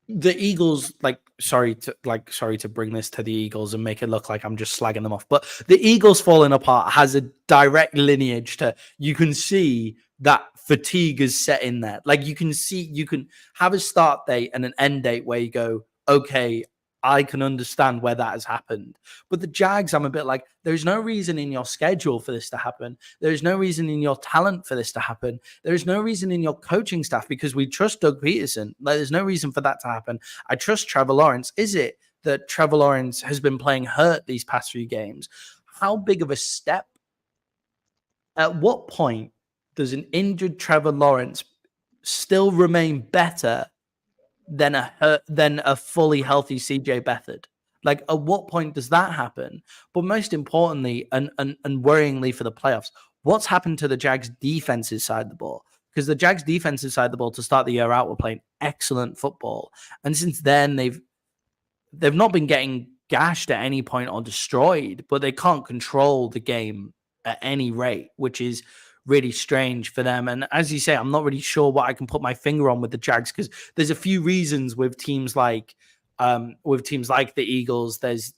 [SPEAKER 2] the Eagles. Like, sorry to bring this to the Eagles and make it look like I'm just slagging them off, but the Eagles falling apart has a direct lineage to. You can see that fatigue is set in there. Like you can have a start date and an end date where you go, okay, I can understand where that has happened. But the Jags, I'm a bit like, there's no reason in your schedule for this to happen. There's no reason in your talent for this to happen. There's no reason in your coaching staff because we trust Doug Peterson. Like, there's no reason for that to happen. I trust Trevor Lawrence. Is it that Trevor Lawrence has been playing hurt these past few games? how big of a step? At what point does an injured Trevor Lawrence still remain better than a fully healthy CJ Beathard? Like, at what point does that happen? But most importantly, and worryingly for the playoffs, what's happened to the Jags' defensive side of the ball? Because the Jags' defensive side of the ball to start the year out were playing excellent football, and since then they've not been getting gashed at any point or destroyed, but they can't control the game at any rate, which is really strange for them. And as you say, I'm not really sure what I can put my finger on with the Jags, because there's a few reasons with teams like the Eagles. There's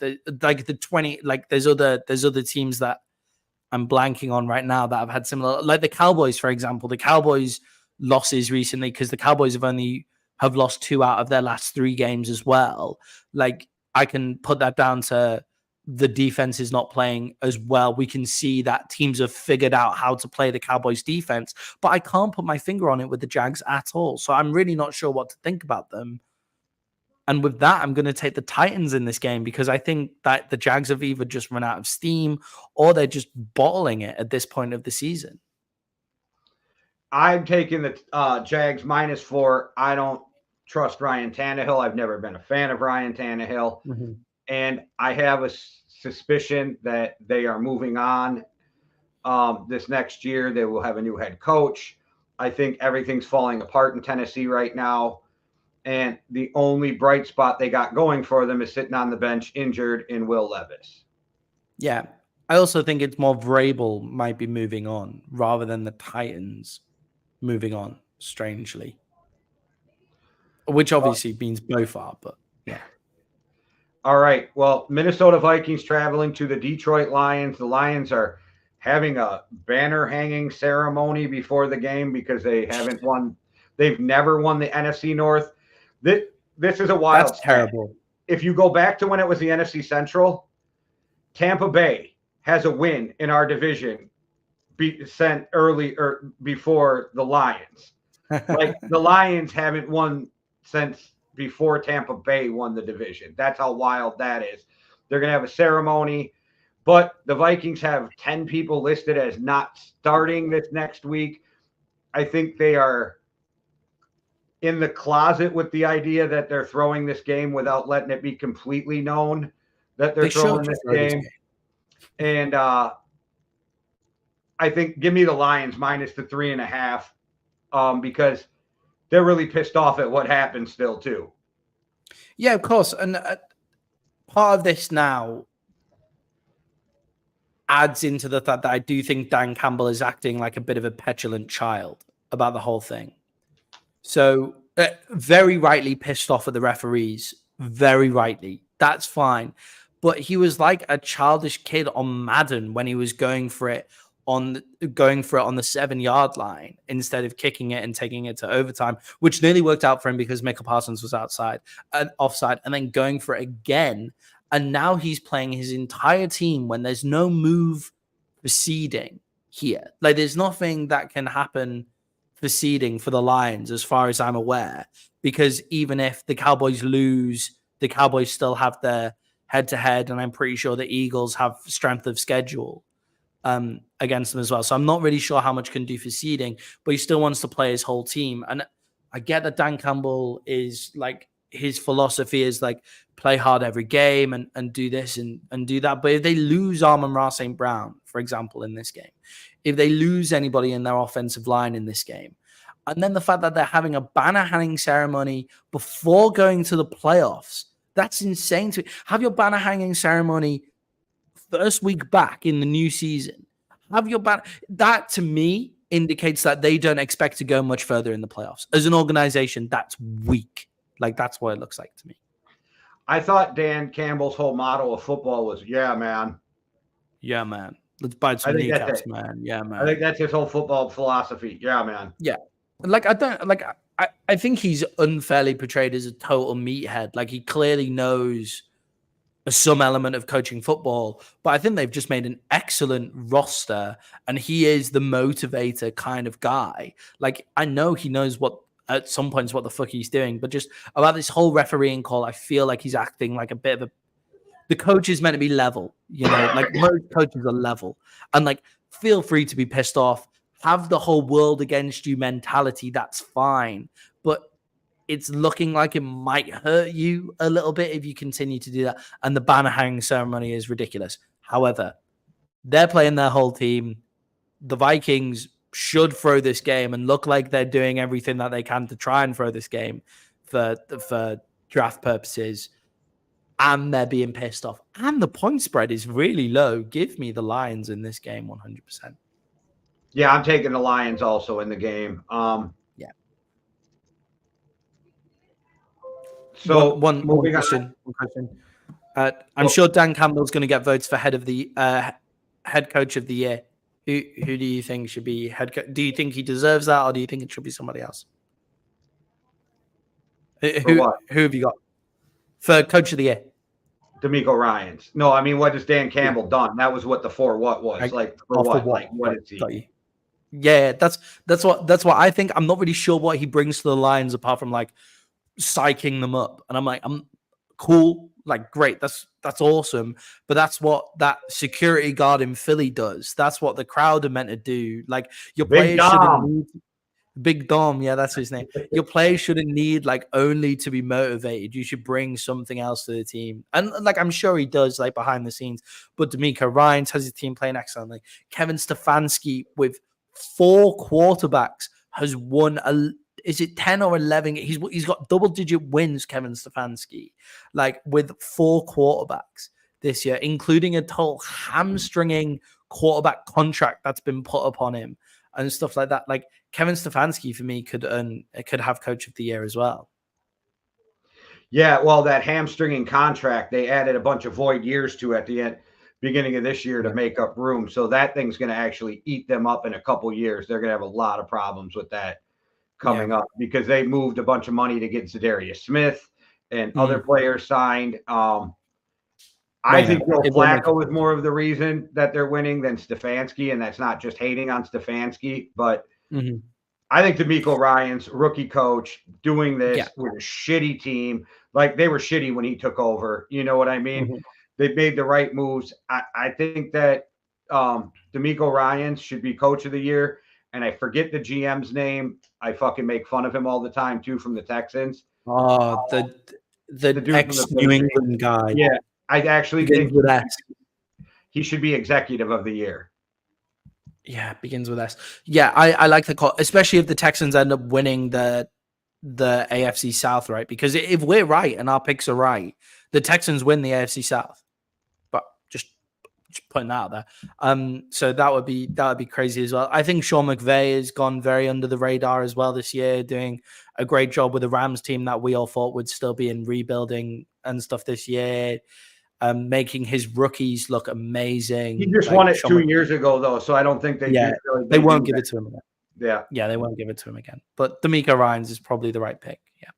[SPEAKER 2] other teams that I'm blanking on right now that have had similar, like the Cowboys, for example. The Cowboys losses recently, because the Cowboys have lost 2 out of their last 3 games as well. Like, I can put that down to the defense is not playing as well. We can see that teams have figured out how to play the Cowboys defense, but I can't put my finger on it with the Jags at all. So I'm really not sure what to think about them. And with that, I'm going to take the Titans in this game, because I think that the Jags have either just run out of steam or they're just bottling it at this point of the season.
[SPEAKER 1] I'm taking the Jags -4. I don't trust Ryan Tannehill. I've never been a fan of Ryan Tannehill.
[SPEAKER 2] Mm-hmm.
[SPEAKER 1] And I have a suspicion that they are moving on this next year. They will have a new head coach. I think everything's falling apart in Tennessee right now. And the only bright spot they got going for them is sitting on the bench injured in Will Levis.
[SPEAKER 2] Yeah. I also think it's more Vrabel might be moving on rather than the Titans moving on, strangely. Which obviously means both are, but yeah.
[SPEAKER 1] All right. Well, Minnesota Vikings traveling to the Detroit Lions. The Lions are having a banner hanging ceremony before the game because they haven't won. They've never won the NFC North. This is a wild.
[SPEAKER 2] That's terrible.
[SPEAKER 1] If you go back to when it was the NFC Central, Tampa Bay has a win in our division sent early or before the Lions. Like, the Lions haven't won since before Tampa Bay won the division. That's how wild that is. They're going to have a ceremony, but the Vikings have 10 people listed as not starting this next week. I think they are in the closet with the idea that they're throwing this game without letting it be completely known that they're throwing this game. And I think give me the Lions minus the 3.5 because they're really pissed off at what happened still too.
[SPEAKER 2] Yeah, of course. And part of this now adds into the fact that I do think Dan Campbell is acting like a bit of a petulant child about the whole thing. So very rightly pissed off at the referees, very rightly. That's fine. But he was like a childish kid on Madden when he was going for it on the 7-yard line instead of kicking it and taking it to overtime, which nearly worked out for him because Micah Parsons was offside, and then going for it again. And now he's playing his entire team when there's no move proceeding here. Like, there's nothing that can happen proceeding for the Lions as far as I'm aware, because even if the Cowboys lose, the Cowboys still have their head-to-head, and I'm pretty sure the Eagles have strength of schedule against them as well. So I'm not really sure how much can do for seeding, but he still wants to play his whole team. And I get that Dan Campbell is like, his philosophy is like play hard every game and do this and do that. But if they lose Amon-Ra St. Brown, for example, in this game, if they lose anybody in their offensive line in this game, and then the fact that they're having a banner hanging ceremony before going to the playoffs, that's insane. To have your banner hanging ceremony first week back in the new season. Have your banner. That to me indicates that they don't expect to go much further in the playoffs. As an organization, that's weak. Like, that's what it looks like to me.
[SPEAKER 1] I thought Dan Campbell's whole motto of football was, yeah, man.
[SPEAKER 2] Yeah, man. Let's bite some kneecaps, man. Yeah, man.
[SPEAKER 1] I think that's his whole football philosophy. Yeah, man.
[SPEAKER 2] Yeah. Like, I think he's unfairly portrayed as a total meathead. Like, he clearly knows some element of coaching football, but I think they've just made an excellent roster, and he is the motivator kind of guy. Like, I know he knows at some points what the fuck he's doing, but just about this whole refereeing call, I feel like he's acting like a bit of a the coach is meant to be level, you know, like most coaches are level, and like feel free to be pissed off, have the whole world against you mentality. That's fine, but it's looking like it might hurt you a little bit if you continue to do that. And the banner hanging ceremony is ridiculous. However, they're playing their whole team. The Vikings should throw this game and look like they're doing everything that they can to try and throw this game for draft purposes. And they're being pissed off. And the point spread is really low. Give me the Lions in this game 100%.
[SPEAKER 1] Yeah, I'm taking the Lions also in the game.
[SPEAKER 2] Yeah.
[SPEAKER 1] So
[SPEAKER 2] one question. I'm sure Dan Campbell's going to get votes for head coach of the year. Who do you think should be head coach? Do you think he deserves that, or do you think it should be somebody else? Who have you got for coach of the year?
[SPEAKER 1] DeMeco Ryans. No, I mean, what has Dan Campbell done? That was what the for what was. Like, for what? Like, what is he?
[SPEAKER 2] Yeah, that's what I think. I'm not really sure what he brings to the Lions apart from like psyching them up. And I'm like, I'm cool, like great, that's awesome. But that's what that security guard in Philly does. That's what the crowd are meant to do. Like your players shouldn't need Big Dom, yeah, that's his name. Your players shouldn't need like only to be motivated. You should bring something else to the team. And like I'm sure he does, like behind the scenes. But DeMeco Ryans has his team playing excellently. Kevin Stefanski with 4 quarterbacks has won is it 10 or 11? He's got double-digit wins, Kevin Stefanski, like with 4 quarterbacks this year, including a total hamstringing quarterback contract that's been put upon him and stuff like that. Like Kevin Stefanski for me could have coach of the year as well.
[SPEAKER 1] Yeah, well, that hamstringing contract, they added a bunch of void years to at the beginning of this year to make up room. So that thing's going to actually eat them up in a couple years. They're going to have a lot of problems with that coming up because they moved a bunch of money to get Zadarius Smith and other players signed. I think Joe Flacco is more of the reason that they're winning than Stefanski, and that's not just hating on Stefanski, but I think DeMeco Ryans, rookie coach, doing this with a shitty team, like they were shitty when he took over. You know what I mean? They made the right moves. I think that DeMeco Ryans should be coach of the year, and I forget the GM's name. I fucking make fun of him all the time too from the Texans.
[SPEAKER 2] Oh, the ex-New England guy.
[SPEAKER 1] Yeah. I actually think he should be executive of the year.
[SPEAKER 2] Yeah, it begins with S. Yeah, I like the call, especially if the Texans end up winning the AFC South, right? Because if we're right and our picks are right, the Texans win the AFC South. But just putting that out there. So that would be crazy as well. I think Sean McVay has gone very under the radar as well this year, doing a great job with the Rams team that we all thought would still be in rebuilding and stuff this year. Making his rookies look amazing.
[SPEAKER 1] He just won it 2 years ago, though, so I don't think
[SPEAKER 2] they won't give it to him again.
[SPEAKER 1] Yeah,
[SPEAKER 2] they won't give it to him again. But DeMeco Ryans is probably the right pick. Yeah.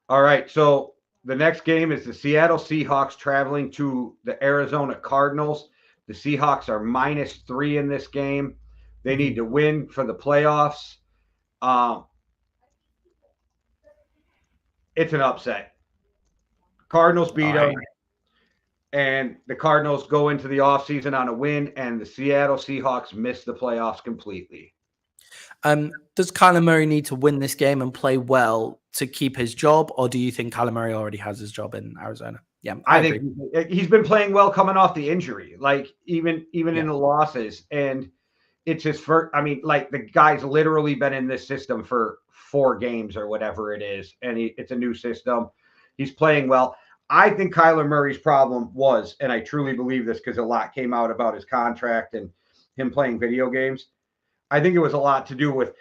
[SPEAKER 1] All right, so the next game is the Seattle Seahawks traveling to the Arizona Cardinals. The Seahawks are -3 in this game. They need to win for the playoffs. It's an upset. Cardinals beat them. And the Cardinals go into the offseason on a win, and the Seattle Seahawks miss the playoffs completely.
[SPEAKER 2] Does Kyler Murray need to win this game and play well to keep his job, or do you think Kyler Murray already has his job in Arizona? Yeah,
[SPEAKER 1] I think he's been playing well coming off the injury, like even in the losses. And it's his first. I mean, like the guy's literally been in this system for 4 games or whatever it is, and it's a new system. He's playing well. I think Kyler Murray's problem was, and I truly believe this because a lot came out about his contract and him playing video games. I think it was a lot to do with,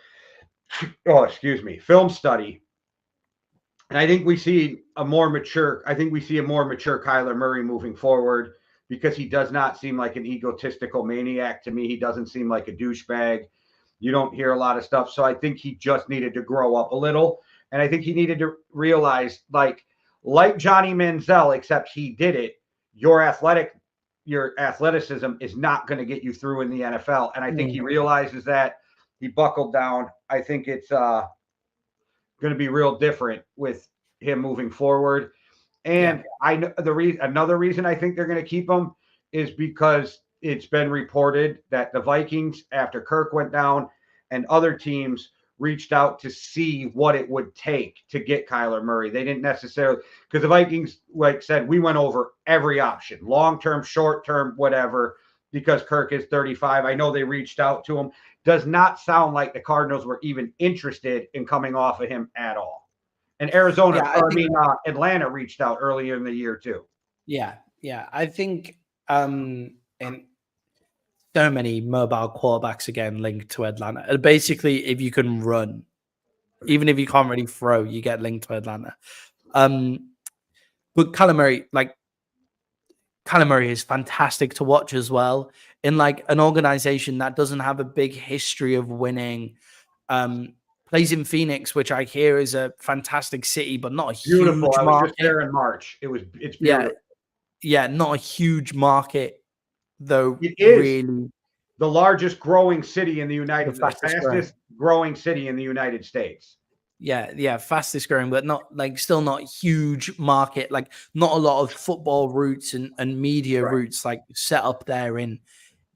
[SPEAKER 1] film study. And I think we see a more mature Kyler Murray moving forward because he does not seem like an egotistical maniac to me. He doesn't seem like a douchebag. You don't hear a lot of stuff. So I think he just needed to grow up a little. And I think he needed to realize, like Johnny Manziel, except he did it, your athleticism is not going to get you through in the NFL. And I think he realizes that. He buckled down. I think it's going to be real different with him moving forward. And I know another reason I think they're going to keep him is because it's been reported that the Vikings, after Kirk went down, and other teams reached out to see what it would take to get Kyler Murray. They didn't necessarily, because the Vikings, like said, we went over every option, long-term, short-term, whatever, because Kirk is 35. I know they reached out to him. Does not sound like the Cardinals were even interested in coming off of him at all. And Atlanta reached out earlier in the year too.
[SPEAKER 2] Yeah. I think and so many mobile quarterbacks again linked to Atlanta. Basically, if you can run, even if you can't really throw, you get linked to Atlanta. But Kyler Murray is fantastic to watch as well in like an organization that doesn't have a big history of winning. Plays in Phoenix, which I hear is a fantastic city, but not a huge market. I was just
[SPEAKER 1] there in March. It's beautiful.
[SPEAKER 2] Yeah, not a huge market, though.
[SPEAKER 1] It is really the largest growing city in the fastest growing city in the United States.
[SPEAKER 2] Yeah, fastest growing, but still not huge market. Like not a lot of football routes and media routes like set up there in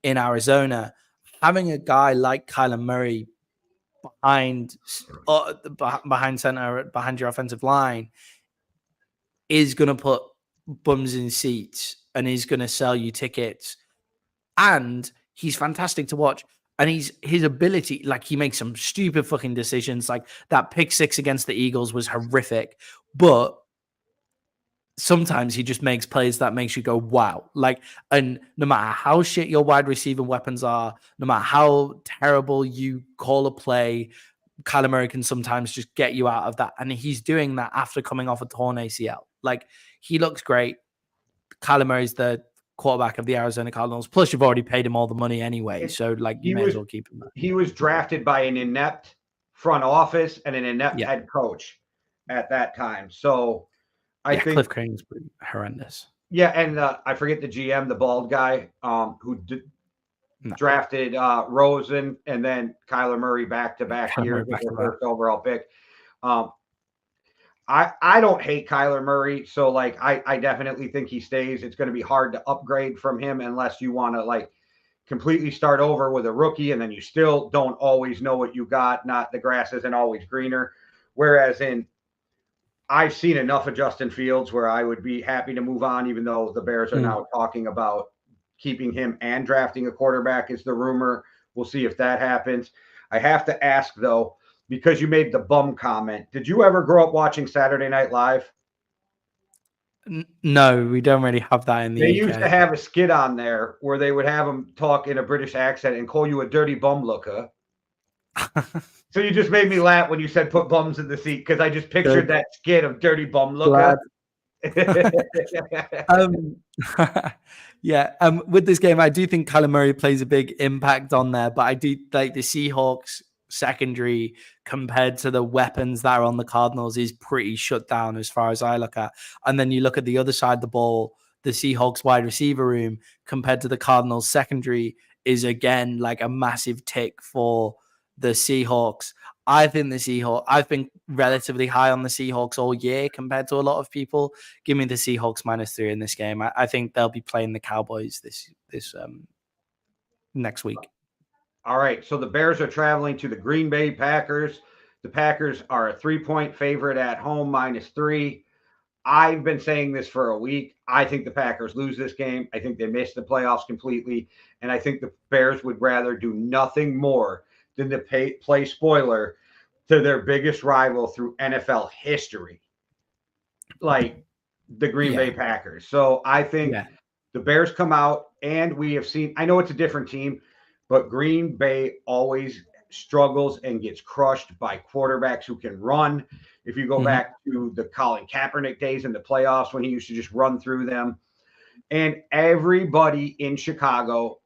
[SPEAKER 2] Arizona. Having a guy like Kyler Murray behind center, behind your offensive line, is going to put bums in seats and is going to sell you tickets. And he's fantastic to watch. And his ability, like he makes some stupid fucking decisions. Like that pick 6 against the Eagles was horrific, but sometimes he just makes plays that makes you go, wow. Like, and no matter how shit your wide receiver weapons are, no matter how terrible you call a play, Kyler Murray can sometimes just get you out of that. And he's doing that after coming off a torn ACL. Like, he looks great. Kyler Murray's the quarterback of the Arizona Cardinals. Plus, you've already paid him all the money anyway. So, like, you may as well keep him there.
[SPEAKER 1] He was drafted by an inept front office and an inept head coach at that time. So, I think
[SPEAKER 2] Cliff Crane's pretty horrendous.
[SPEAKER 1] Yeah, and I forget the GM, the bald guy, who drafted Rosen and then Kyler Murray back-to-back years with the first overall pick. I don't hate Kyler Murray, so like I definitely think he stays. It's going to be hard to upgrade from him unless you want to like completely start over with a rookie, and then you still don't always know what you got. Not the grass isn't always greener. Whereas I've seen enough of Justin Fields where I would be happy to move on, even though the Bears are now talking about keeping him and drafting a quarterback is the rumor. We'll see if that happens. I have to ask, though, because you made the bum comment, did you ever grow up watching Saturday Night Live?
[SPEAKER 2] No, we don't really have that in the UK.
[SPEAKER 1] They used to have a skit on there where they would have him talk in a British accent and call you a dirty bum looker. So you just made me laugh when you said put bums in the seat, because I just pictured that skit of dirty bum looker.
[SPEAKER 2] With this game, I do think Kyler Murray plays a big impact on there, but I do like the Seahawks secondary compared to the weapons that are on the Cardinals is pretty shut down as far as I look at. And then you look at the other side of the ball, the Seahawks wide receiver room compared to the Cardinals secondary is again like a massive tick for the Seahawks. I've been relatively high on the Seahawks all year compared to a lot of people. Give me the Seahawks -3 in this game. I think they'll be playing the Cowboys this next week.
[SPEAKER 1] All right. So the Bears are traveling to the Green Bay Packers. The Packers are a 3-point favorite at home, -3. I've been saying this for a week. I think the Packers lose this game. I think they miss the playoffs completely. And I think the Bears would rather do nothing more than to play spoiler to their biggest rival through NFL history, like the Green Bay Packers. So I think the Bears come out, and we have seen, I know it's a different team, but Green Bay always struggles and gets crushed by quarterbacks who can run. If you go back to the Colin Kaepernick days in the playoffs when he used to just run through them. And everybody in Chicago,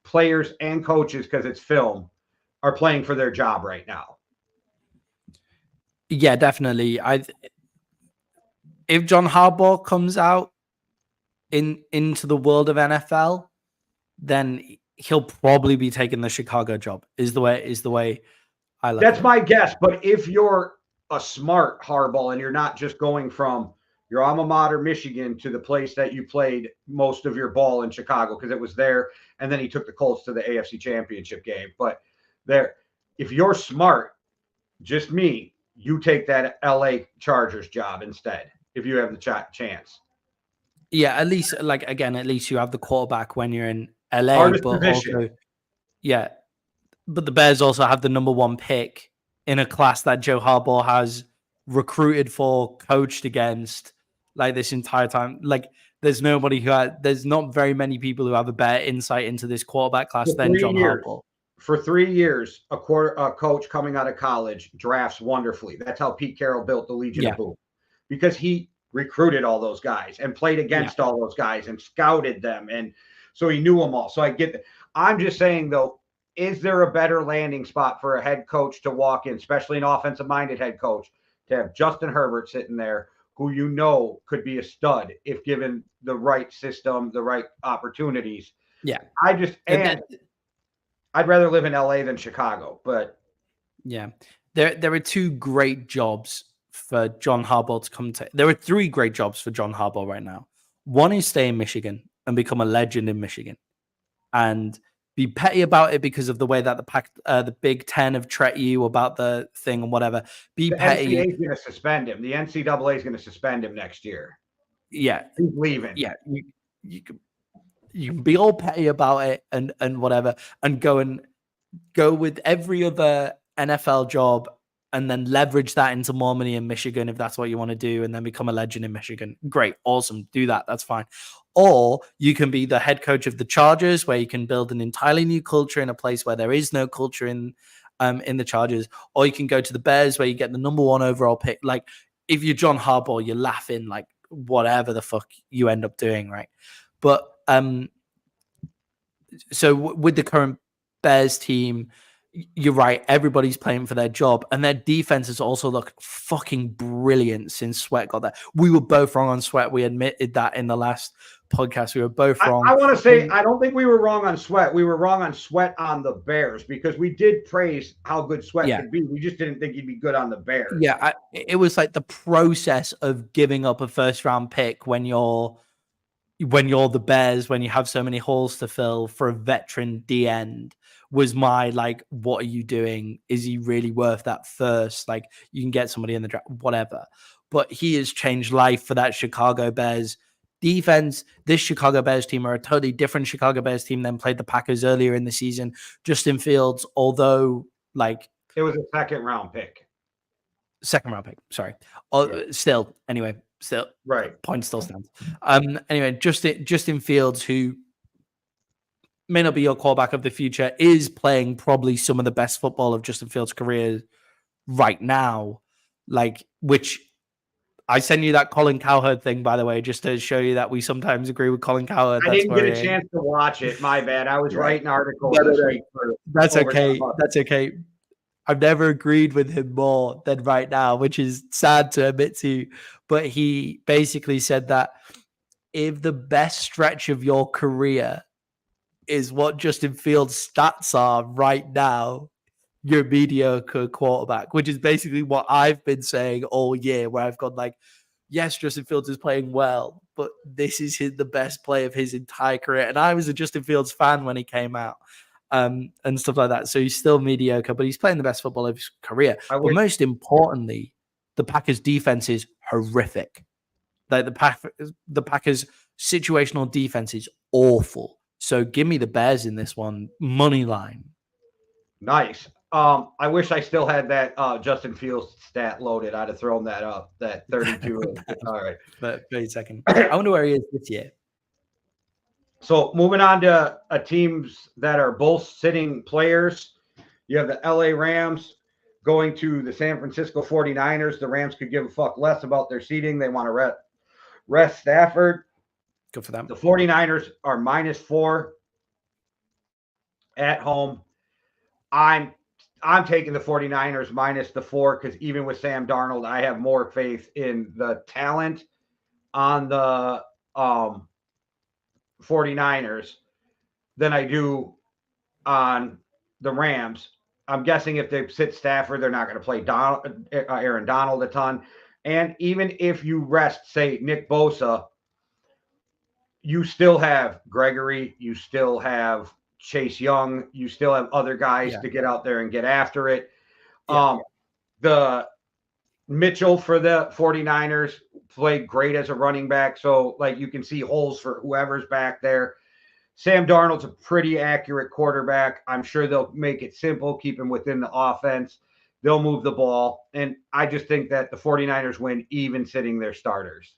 [SPEAKER 1] players and coaches, because it's film, are playing for their job right now.
[SPEAKER 2] Yeah, definitely. If John Harbaugh comes out into the world of NFL, then he'll probably be taking the Chicago job. Is the way I look.
[SPEAKER 1] That's my guess. But if you're a smart Harbaugh and you're not just going from your alma mater, Michigan, to the place that you played most of your ball in Chicago, because it was there. And then he took the Colts to the AFC Championship game. But there, if you're smart, just me, you take that LA Chargers job instead if you have the chance.
[SPEAKER 2] Yeah, at least at least you have the quarterback when you're in LA,
[SPEAKER 1] Hardest
[SPEAKER 2] but
[SPEAKER 1] position.
[SPEAKER 2] also, yeah, but the Bears also have the number one pick in a class that Joe Harbaugh has recruited for, coached against, like this entire time. Like, there's not very many people who have a better insight into this quarterback class than John Harbaugh.
[SPEAKER 1] For 3 years, a coach coming out of college drafts wonderfully. That's how Pete Carroll built the Legion of Boom, because he recruited all those guys and played against all those guys and scouted them, and so he knew them all. So I get that. I'm just saying, though, is there a better landing spot for a head coach to walk in, especially an offensive-minded head coach, to have Justin Herbert sitting there, who you know could be a stud if given the right system, the right opportunities?
[SPEAKER 2] Yeah,
[SPEAKER 1] I'd rather live in LA than Chicago, but
[SPEAKER 2] yeah, there are two great jobs for John Harbaugh to come to. There are three great jobs for John Harbaugh right now. One is stay in Michigan and become a legend in Michigan, and be petty about it because of the way that the Big Ten have treated you about the thing and whatever. Be petty.
[SPEAKER 1] The NCAA is going to suspend him. The NCAA is going to suspend him next year.
[SPEAKER 2] Yeah,
[SPEAKER 1] he's leaving.
[SPEAKER 2] Yeah, you can be all petty about it and whatever, and go with every other NFL job, and then leverage that into more money in Michigan if that's what you want to do, and then become a legend in Michigan. Great, awesome, do that. That's fine. Or you can be the head coach of the Chargers, where you can build an entirely new culture in a place where there is no culture in the Chargers. Or you can go to the Bears, where you get the number one overall pick. Like, if you're John Harbaugh, you're laughing like whatever the fuck you end up doing, right? But so with the current Bears team, you're right. Everybody's playing for their job, and their defense has also looked fucking brilliant since Sweat got there. We were both wrong on Sweat. We admitted that in the last podcast. We were both wrong.
[SPEAKER 1] I want to say I don't think we were wrong on Sweat. We were wrong on Sweat on the Bears, because we did praise how good Sweat could be. We just didn't think he'd be good on the Bears.
[SPEAKER 2] Yeah, it was like the process of giving up a first-round pick when you're the Bears, when you have so many holes to fill for a veteran D end, was my like, what are you doing? Is he really worth that first? Like, you can get somebody in the draft, whatever. But he has changed life for that Chicago Bears defense. This Chicago Bears team are a totally different Chicago Bears team than played the Packers earlier in the season. Justin Fields, although like
[SPEAKER 1] it was a second round pick.
[SPEAKER 2] Sorry. Still, anyway. Still,
[SPEAKER 1] right.
[SPEAKER 2] Point still stands. Anyway, Justin Fields, who may not be your quarterback of the future, is playing probably some of the best football of Justin Fields' career right now. Like, which I send you that Colin Cowherd thing, by the way, just to show you that we sometimes agree with Colin Cowherd.
[SPEAKER 1] I didn't get a chance to watch it. My bad. I was writing articles this week.
[SPEAKER 2] That's okay. That's okay. I've never agreed with him more than right now, which is sad to admit to. But he basically said that if the best stretch of your career is what Justin Fields' stats are right now, you're a mediocre quarterback, which is basically what I've been saying all year, where I've gone like, yes, Justin Fields is playing well, but this is the best play of his entire career. And I was a Justin Fields fan when he came out. And stuff like that. So he's still mediocre, but he's playing the best football of his career. But most importantly, the Packers' defense is horrific. Like the Packers' situational defense is awful. So give me the Bears in this one, money line.
[SPEAKER 1] Nice. I wish I still had that Justin Fields stat loaded. I'd have thrown that up. That 32. All right.
[SPEAKER 2] But 30 seconds. I wonder where he is this year.
[SPEAKER 1] So moving on to teams that are both sitting players, you have the LA Rams going to the San Francisco 49ers. The Rams could give a fuck less about their seating. They want to rest Stafford.
[SPEAKER 2] Good for them.
[SPEAKER 1] The 49ers are -4 at home. I'm taking the 49ers minus the 4, because even with Sam Darnold, I have more faith in the talent on the 49ers than I do on the Rams. I'm guessing if they sit Stafford, they're not going to play Aaron Donald a ton. And even if you rest, say, Nick Bosa, you still have Gregory, you still have Chase Young, you still have other guys to get out there and get after it. The Mitchell for the 49ers played great as a running back. So, like, you can see holes for whoever's back there. Sam Darnold's a pretty accurate quarterback. I'm sure they'll make it simple, keep him within the offense. They'll move the ball. And I just think that the 49ers win even sitting their starters.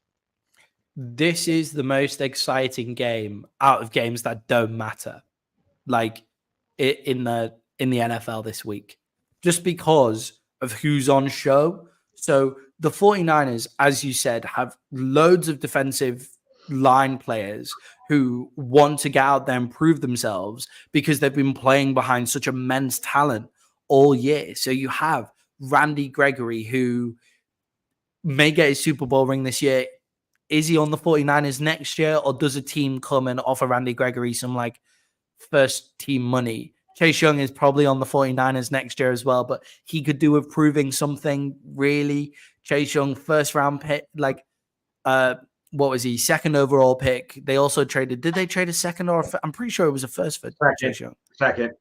[SPEAKER 2] This is the most exciting game out of games that don't matter, like in the NFL this week, just because of who's on show. So the 49ers, as you said, have loads of defensive line players who want to get out there and prove themselves because they've been playing behind such immense talent all year. So you have Randy Gregory, who may get his Super Bowl ring this year. Is he on the 49ers next year, or does a team come and offer Randy Gregory some like first team money? Chase Young is probably on the 49ers next year as well, but he could do with proving something really. Chase Young, first round pick, like what was he? Second overall pick. They also traded. Did they trade a second or I'm pretty sure it was a first for Chase Young.
[SPEAKER 1] Second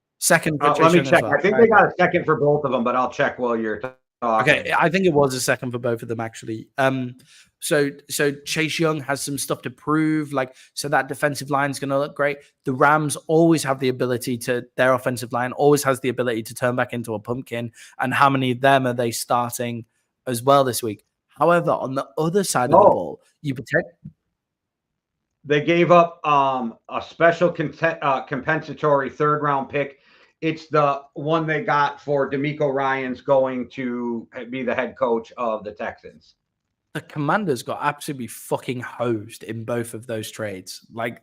[SPEAKER 2] For
[SPEAKER 1] Chase Young check. Well. I think they got a second for both of them, but I'll check while you're talking.
[SPEAKER 2] Okay, I think it was a second for both of them actually. So Chase Young has some stuff to prove, like, so that defensive line is going to look great. The Rams always have the ability their offensive line always has the ability to turn back into a pumpkin. And how many of them are they starting as well this week? However, on the other side of the ball,
[SPEAKER 1] they gave up a special compensatory third round pick. It's the one they got for DeMeco Ryans going to be the head coach of the Texans.
[SPEAKER 2] The Commanders got absolutely fucking hosed in both of those trades. Like,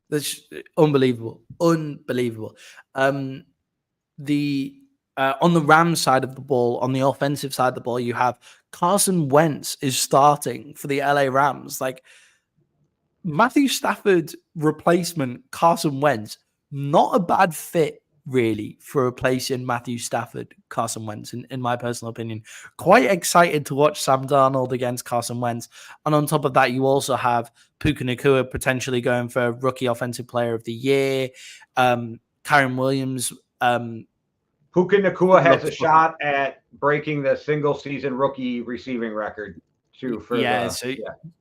[SPEAKER 2] that's unbelievable. On the Rams side of the ball, on the offensive side of the ball, you have Carson Wentz is starting for the LA Rams. Like, Matthew Stafford replacement, Carson Wentz, not a bad fit, really, for replacing Matthew Stafford, Carson Wentz, in my personal opinion. Quite excited to watch Sam Darnold against Carson Wentz. And on top of that, you also have Puka Nacua potentially going for Rookie Offensive Player of the Year. Kyren Williams.
[SPEAKER 1] Puka Nacua has a shot at breaking the single-season rookie receiving record, too.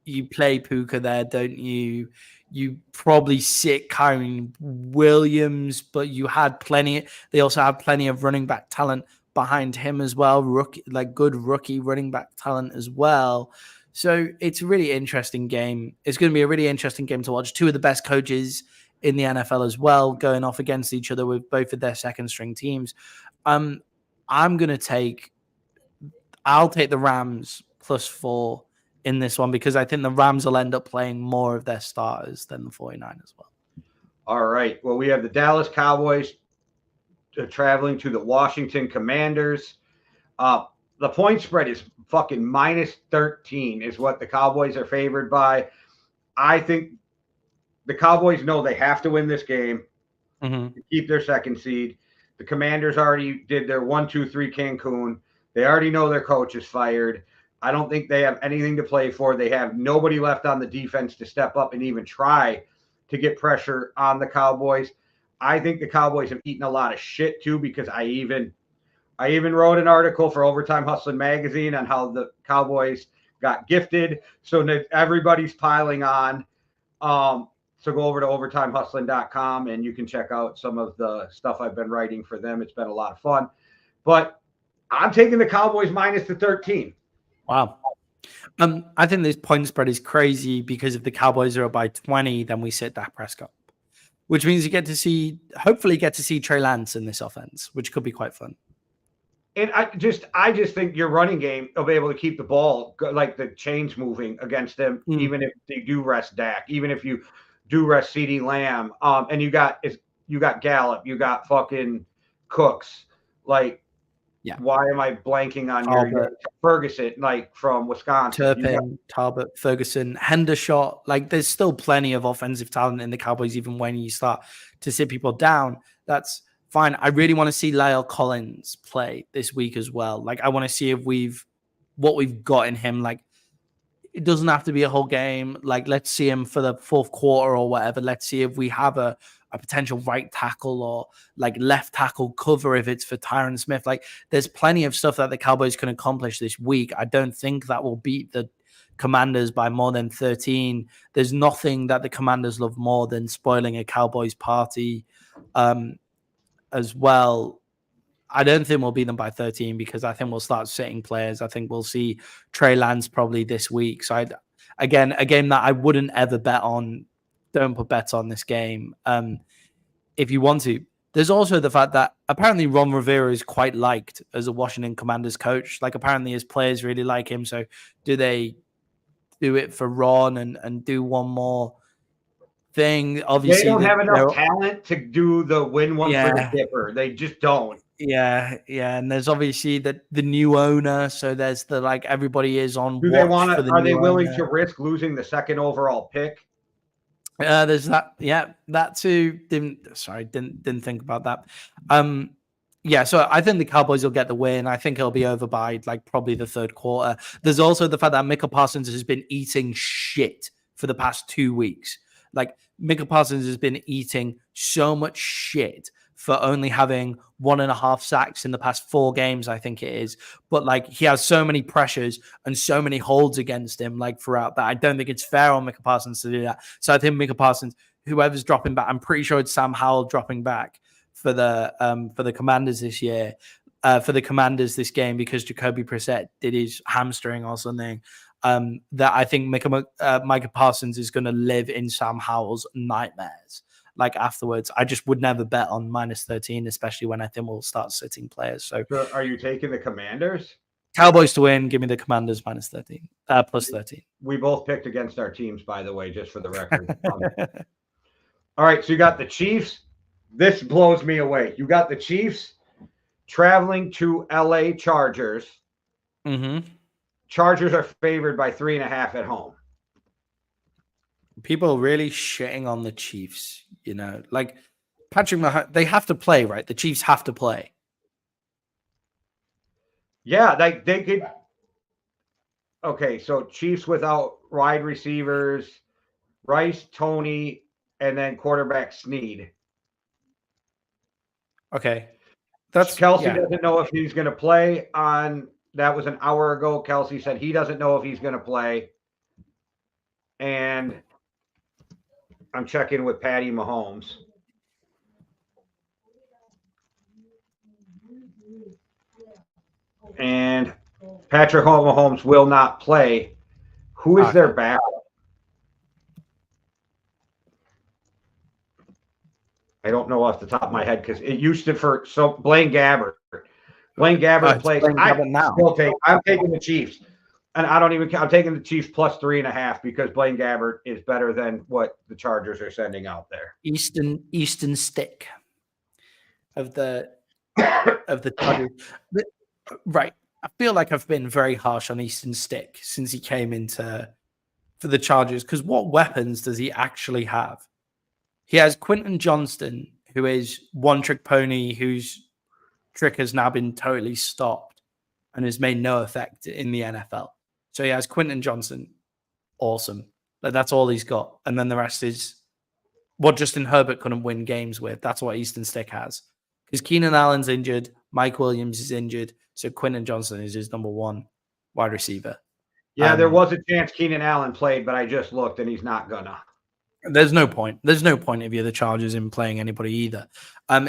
[SPEAKER 2] You play Puka there, don't you? You probably sit Kyren Williams, but they also have plenty of running back talent behind him as well. Good rookie running back talent as well. So it's a really interesting game. It's going to be a really interesting game to watch. Two of the best coaches in the NFL as well, going off against each other with both of their second string teams. I'll take the Rams +4 in this one, because I think the Rams will end up playing more of their starters than the 49ers as well.
[SPEAKER 1] All right. Well, we have the Dallas Cowboys traveling to the Washington Commanders. The point spread is fucking -13 is what the Cowboys are favored by. I think the Cowboys know they have to win this game to keep their second seed. The Commanders already did their 1-2-3 Cancun. They already know their coach is fired. I don't think they have anything to play for. They have nobody left on the defense to step up and even try to get pressure on the Cowboys. I think the Cowboys have eaten a lot of shit too, because I even wrote an article for Overtime Hustling magazine on how the Cowboys got gifted. So everybody's piling on. So go over to overtimehustling.com and you can check out some of the stuff I've been writing for them. It's been a lot of fun. But I'm taking the Cowboys -13.
[SPEAKER 2] Wow. I think this point spread is crazy, because if the Cowboys are up by 20, then we sit Dak Prescott, which means you hopefully get to see Trey Lance in this offense, which could be quite fun.
[SPEAKER 1] And I just think your running game will be able to keep the ball, like the chains moving against them, even if they do rest Dak, even if you do rest CeeDee Lamb. And you got Gallup, you got fucking Cooks. Like, why am I blanking on your Ferguson, like from Wisconsin?
[SPEAKER 2] Turpin, Talbot, Ferguson, Hendershot. Like, there's still plenty of offensive talent in the Cowboys, even when you start to sit people down. That's fine. I really want to see La'el Collins play this week as well. Like, I want to see if we've what we've got in him. Like, it doesn't have to be a whole game. Like, let's see him for the fourth quarter or whatever. Let's see if we have a potential right tackle or like left tackle cover if it's for Tyron Smith. Like, there's plenty of stuff that the Cowboys can accomplish this week. I don't think that will beat the Commanders by more than 13. There's nothing that the Commanders love more than spoiling a Cowboys party as well. I don't think we'll beat them by 13 because I think we'll start sitting players. I think we'll see Trey Lance probably this week. So again, a game that I wouldn't ever bet on. Don't put bets on this game. If you want to. There's also the fact that apparently Ron Rivera is quite liked as a Washington Commanders coach. Like, apparently his players really like him. So do they do it for Ron and do one more thing? Obviously,
[SPEAKER 1] they don't have enough talent to do the win one for the Dipper. They just don't.
[SPEAKER 2] Yeah. And there's obviously the new owner, so there's the like everybody is on.
[SPEAKER 1] Do they want to? Are they willing to risk losing the second overall pick?
[SPEAKER 2] There's that. Yeah, that too. Didn't think about that. Yeah, so I think the Cowboys will get the win. I think it'll be over by like probably the third quarter. There's also the fact that Micah Parsons has been eating shit for the past 2 weeks. Like, Micah Parsons has been eating so much shit for only having 1.5 sacks in the past 4 games, I think it is. But like, he has so many pressures and so many holds against him, like throughout that. I don't think it's fair on Micah Parsons to do that. So I think Micah Parsons, whoever's dropping back, I'm pretty sure it's Sam Howell dropping back for the Commanders this year, for the Commanders this game, because Jacoby Brissett did his hamstring or something. That I think Micah Parsons is going to live in Sam Howell's nightmares. Like, afterwards, I just would never bet on minus 13, especially when I think we'll start sitting players. So
[SPEAKER 1] are you taking the Commanders?
[SPEAKER 2] Cowboys to win. Give me the Commanders minus 13, plus 13.
[SPEAKER 1] We both picked against our teams, by the way, just for the record. All right, so you got the Chiefs. This blows me away. You got the Chiefs traveling to LA Chargers.
[SPEAKER 2] Mm-hmm.
[SPEAKER 1] Chargers are favored by 3.5 at home.
[SPEAKER 2] People are really shitting on the Chiefs, you know, like Patrick Mahomes, they have to play, right? The Chiefs have to play.
[SPEAKER 1] Yeah, they could. Okay, so Chiefs without wide receivers, Rice, Tony, and then quarterback Snead.
[SPEAKER 2] Okay.
[SPEAKER 1] Kelsey doesn't know if he's going to play on. That was an hour ago. Kelsey said he doesn't know if he's going to play. And I'm checking with Patty Mahomes. And Patrick Mahomes will not play. Who is their backup? I don't know off the top of my head because it used to Blaine Gabbert. Blaine Gabbert plays. I'm taking the Chiefs. And I'm taking the Chiefs plus 3.5 because Blaine Gabbert is better than what the Chargers are sending out there.
[SPEAKER 2] Easton Stick of the Chargers. Right. I feel like I've been very harsh on Easton Stick since he came for the Chargers, because what weapons does he actually have? He has Quentin Johnston, who is one-trick pony, whose trick has now been totally stopped and has made no effect in the NFL. So he has Quentin Johnston. Awesome. But that's all he's got. And then the rest is what Justin Herbert couldn't win games with. That's what Easton Stick has. Because Keenan Allen's injured. Mike Williams is injured. So Quentin Johnston is his number one wide receiver.
[SPEAKER 1] Yeah, there was a chance Keenan Allen played, but I just looked and he's not gonna.
[SPEAKER 2] There's no point. There's no point if you're the Chargers in playing anybody either.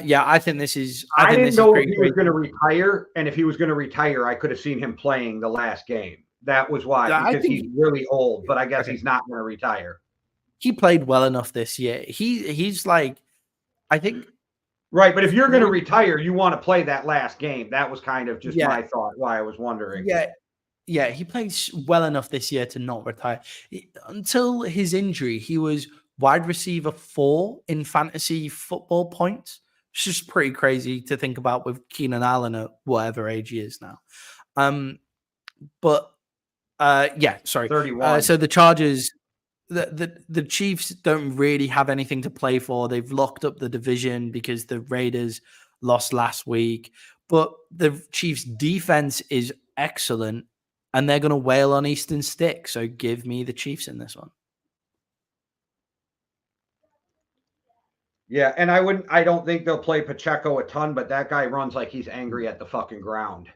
[SPEAKER 2] Yeah, I think this is.
[SPEAKER 1] I didn't know if he was going to retire, and if he was going to retire, I could have seen him playing the last game. That was why, because he's really old. But I guess he's not going to retire.
[SPEAKER 2] He played well enough this year. He's like, I think.
[SPEAKER 1] Right, but if you're going to retire, you want to play that last game. That was kind of just my thought. Why I was wondering.
[SPEAKER 2] Yeah, he plays well enough this year to not retire. Until his injury, he was wide receiver 4 in fantasy football points. It's just pretty crazy to think about with Keenan Allen at whatever age he is now. Sorry.
[SPEAKER 1] 31.
[SPEAKER 2] So the Chargers, the Chiefs don't really have anything to play for. They've locked up the division because the Raiders lost last week. But the Chiefs' defense is excellent. and they're going to wail on Eastern Stick. So give me the Chiefs in this one.
[SPEAKER 1] Yeah, and I don't think they'll play Pacheco a ton, but that guy runs like he's angry at the fucking ground.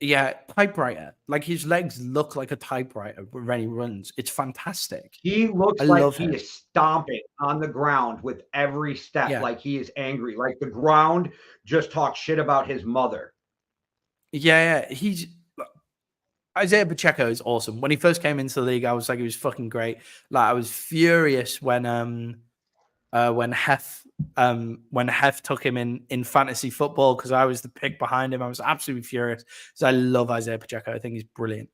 [SPEAKER 2] Yeah, typewriter. Like his legs look like a typewriter when he runs. It's fantastic.
[SPEAKER 1] He looks like he is stomping on the ground with every step, like he is angry. Like the ground just talks shit about his mother.
[SPEAKER 2] Yeah, he's Isaiah Pacheco is awesome. When he first came into the league, I was like, he was fucking great. Like I was furious when Hef took him in fantasy football because I was the pick behind him. I was absolutely furious because I love Isaiah Pacheco. I think he's brilliant.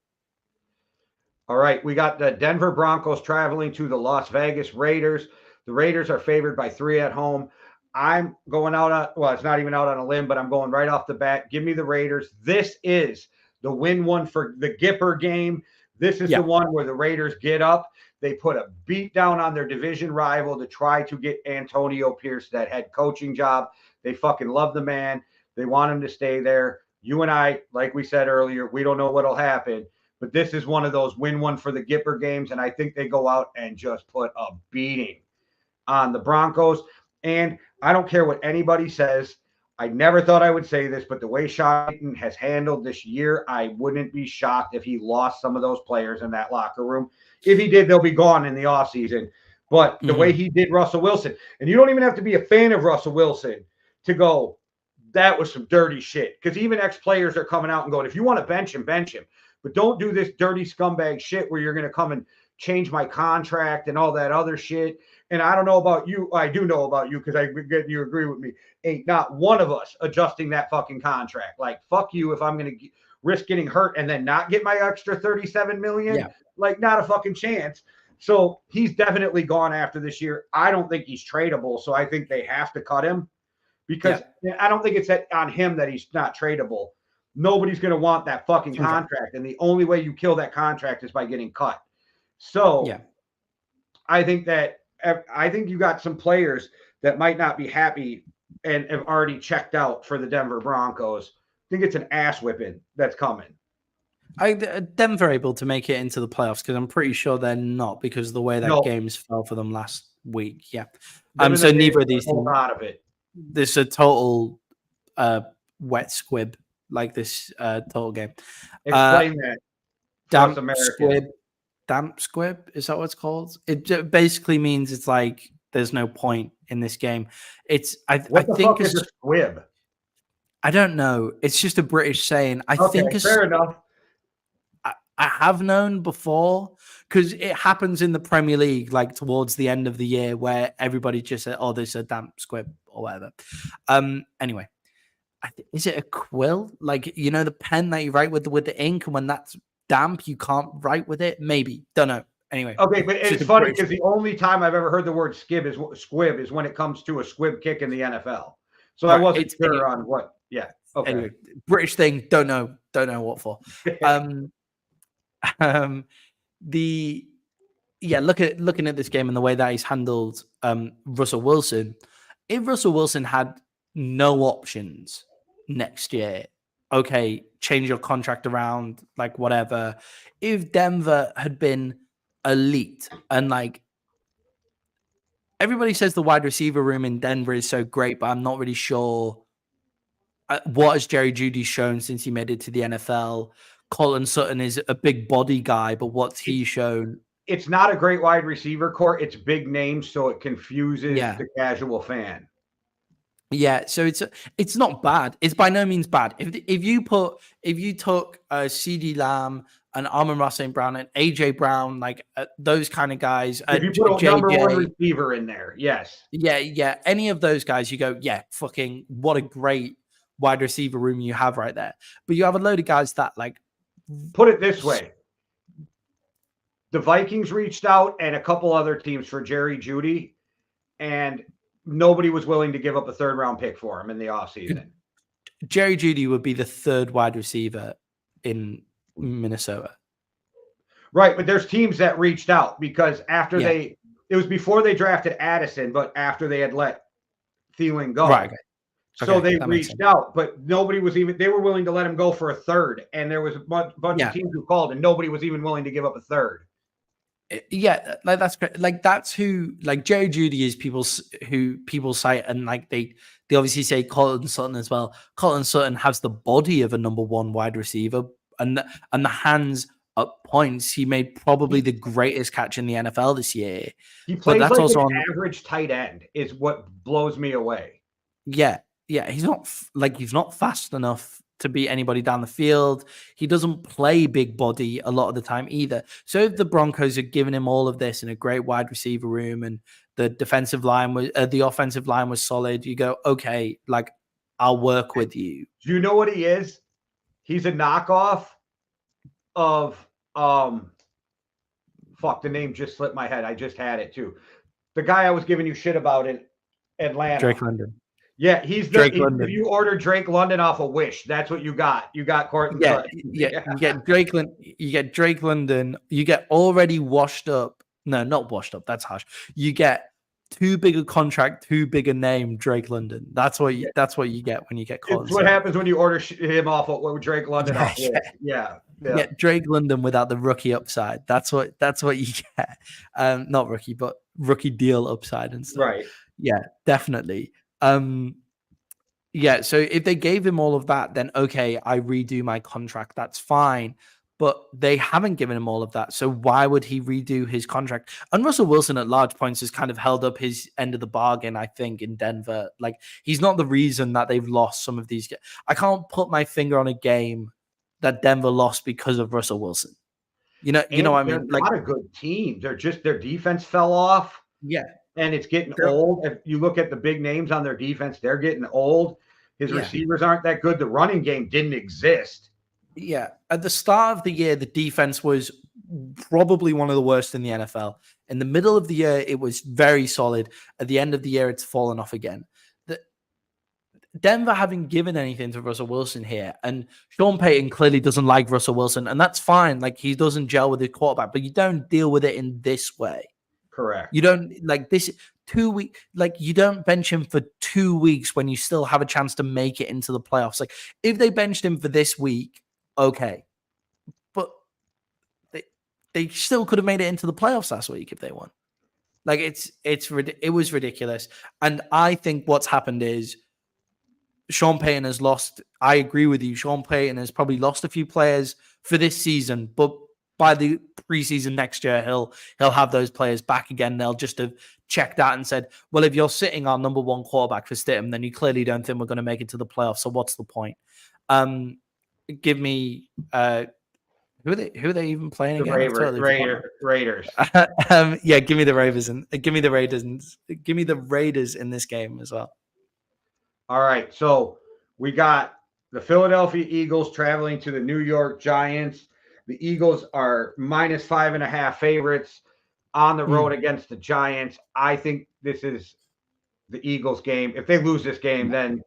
[SPEAKER 1] All right, we got the Denver Broncos traveling to the Las Vegas Raiders. The Raiders are favored by 3 at home. I'm going out on, well, it's not even out on a limb, but I'm going right off the bat. Give me the Raiders. This is the win one for the Gipper game. This is the one where the Raiders get up. They put a beat down on their division rival to try to get Antonio Pierce that head coaching job. They fucking love the man. They want him to stay there. You and I, like we said earlier, we don't know what'll happen. But this is one of those win one for the Gipper games, and I think they go out and just put a beating on the Broncos. And I don't care what anybody says. I never thought I would say this, but the way Sean Payton has handled this year, I wouldn't be shocked if he lost some of those players in that locker room. If he did, they'll be gone in the offseason. But the way he did Russell Wilson, and you don't even have to be a fan of Russell Wilson to go, that was some dirty shit. Because even ex-players are coming out and going, if you want to bench him, bench him. But don't do this dirty scumbag shit where you're going to come and change my contract and all that other shit. And I don't know about you. I do know about you because I get you agree with me. Ain't not one of us adjusting that fucking contract. Like, fuck you if I'm going to risk getting hurt and then not get my extra $37 million. Yeah. Like, not a fucking chance. So he's definitely gone after this year. I don't think he's tradable. So I think they have to cut him because I don't think it's on him that he's not tradable. Nobody's going to want that fucking contract. And the only way you kill that contract is by getting cut. So I think you got some players that might not be happy and have already checked out for the Denver Broncos. I think it's an ass whipping that's coming.
[SPEAKER 2] Denver able to make it into the playoffs because I'm pretty sure they're not because of the way that games fell for them last week. Yeah. So neither of these teams
[SPEAKER 1] out of it.
[SPEAKER 2] This is a total wet squib. Like this total game.
[SPEAKER 1] Explain that.
[SPEAKER 2] Damp squib, is that what it's called? It basically means it's like there's no point in this game.
[SPEAKER 1] What the fuck is a squib?
[SPEAKER 2] I don't know. It's just a British saying.
[SPEAKER 1] Fair enough.
[SPEAKER 2] I have known before because it happens in the Premier League, like towards the end of the year, where everybody just said, "Oh, there's a damp squib" or whatever. Anyway. Is it a quill? Like, you know, the pen that you write with the ink, and when that's damp, you can't write with it? Maybe. Don't know. Anyway.
[SPEAKER 1] Okay, but it's funny because the only time I've ever heard the word squib is when it comes to a squib kick in the NFL. So I wasn't sure on what. Yeah. Okay.
[SPEAKER 2] Anyway, British thing. Don't know what for. Looking at this game and the way that he's handled Russell Wilson. If Russell Wilson had no options next year, okay, change your contract around, like whatever. If Denver had been elite and like everybody says the wide receiver room in Denver is so great, but I'm not really sure what has Jerry Jeudy shown since he made it to the NFL. Colin Sutton is a big body guy, but what's he shown?
[SPEAKER 1] It's not a great wide receiver core. It's big names, so it confuses the casual fan.
[SPEAKER 2] Yeah, so it's not bad. It's by no means bad. If you took CeeDee Lamb and Amon-Ra St. Brown and AJ Brown, like those kind of guys,
[SPEAKER 1] if you put a number one receiver in there, yes,
[SPEAKER 2] yeah, any of those guys, you go, yeah, fucking what a great wide receiver room you have right there. But you have a load of guys that like.
[SPEAKER 1] Put it this way: the Vikings reached out and a couple other teams for Jerry Jeudy, and nobody was willing to give up a third-round pick for him in the offseason.
[SPEAKER 2] Jerry Jeudy would be the third wide receiver in Minnesota.
[SPEAKER 1] Right, but there's teams that reached out because after it was before they drafted Addison, but after they had let Thielen go.
[SPEAKER 2] Right.
[SPEAKER 1] So
[SPEAKER 2] Okay,
[SPEAKER 1] they
[SPEAKER 2] that makes
[SPEAKER 1] reached
[SPEAKER 2] sense.
[SPEAKER 1] out, but nobody was even, they were willing to let him go for a third. And there was a bunch
[SPEAKER 2] Yeah.
[SPEAKER 1] of teams who called and nobody was even willing to give up a third.
[SPEAKER 2] Yeah, like that's great. Like that's who, like Jerry Judy is who people cite, and like they obviously say Colin Sutton as well. Colin Sutton has the body of a number one wide receiver, and the hands at points. He made probably the greatest catch in the NFL this year.
[SPEAKER 1] He
[SPEAKER 2] But
[SPEAKER 1] plays
[SPEAKER 2] that's
[SPEAKER 1] like
[SPEAKER 2] also
[SPEAKER 1] an
[SPEAKER 2] on.
[SPEAKER 1] average tight end is what blows me away.
[SPEAKER 2] Yeah, yeah, he's not fast enough to beat anybody down the field. He doesn't play big body a lot of the time either. So if the Broncos are giving him all of this in a great wide receiver room, and the the offensive line was solid, you go, okay, like I'll work with you.
[SPEAKER 1] Do you know what he is? He's a knockoff of fuck, the name just slipped my head. I just had it too. The guy I was giving you shit about in Atlanta.
[SPEAKER 2] Drake London.
[SPEAKER 1] Yeah, he's
[SPEAKER 2] Drake
[SPEAKER 1] if
[SPEAKER 2] London.
[SPEAKER 1] you order Drake London off of Wish, that's what you got. You got Courtland
[SPEAKER 2] Yeah,
[SPEAKER 1] Sutton.
[SPEAKER 2] yeah. You get Drake London. You get already washed up. No, not washed up. That's harsh. You get too big a contract, too big a name, Drake London. That's what you get when you get Colin
[SPEAKER 1] It's what
[SPEAKER 2] Sutton.
[SPEAKER 1] happens when you order him off of Drake London off Wish. Yeah.
[SPEAKER 2] You get Drake London without the rookie upside. That's what you get. Not rookie, but rookie deal upside and stuff.
[SPEAKER 1] Right.
[SPEAKER 2] Yeah, definitely. Yeah, so if they gave him all of that, then okay, I redo my contract. That's fine. But they haven't given him all of that. So why would he redo his contract? And Russell Wilson at large points has kind of held up his end of the bargain, I think, in Denver. Like, he's not the reason that they've lost some of these. I can't put my finger on a game that Denver lost because of Russell Wilson. You know what I mean?
[SPEAKER 1] Like, not a good team. They're just, their defense fell off.
[SPEAKER 2] Yeah.
[SPEAKER 1] And it's getting old. If you look at the big names on their defense, they're getting old. His receivers aren't that good. The running game didn't exist.
[SPEAKER 2] Yeah. At the start of the year, the defense was probably one of the worst in the NFL. In the middle of the year, it was very solid. At the end of the year, it's fallen off again. Denver haven't given anything to Russell Wilson here, and Sean Payton clearly doesn't like Russell Wilson, and that's fine. Like, he doesn't gel with the quarterback, but you don't deal with it in this way.
[SPEAKER 1] Correct.
[SPEAKER 2] You don't, like, this 2 week, like, you don't bench him for 2 weeks when you still have a chance to make it into the playoffs. Like, if they benched him for this week, okay, but they still could have made it into the playoffs last week if they won. Like, it was ridiculous, and I think what's happened is Sean Payton has lost. I agree with you. Sean Payton has probably lost a few players for this season, but by the preseason next year, he'll have those players back again. They'll just have checked out and said, well, if you're sitting our number one quarterback for Stidham, then you clearly don't think we're going to make it to the playoffs. So what's the point? Give me who are they even playing again?
[SPEAKER 1] Raiders.
[SPEAKER 2] Yeah, give me the Raiders and give me the Raiders in this game as well.
[SPEAKER 1] All right, so we got the Philadelphia Eagles traveling to the New York Giants. The Eagles are -5.5 favorites on the road against the Giants. I think this is the Eagles game. If they lose this game, then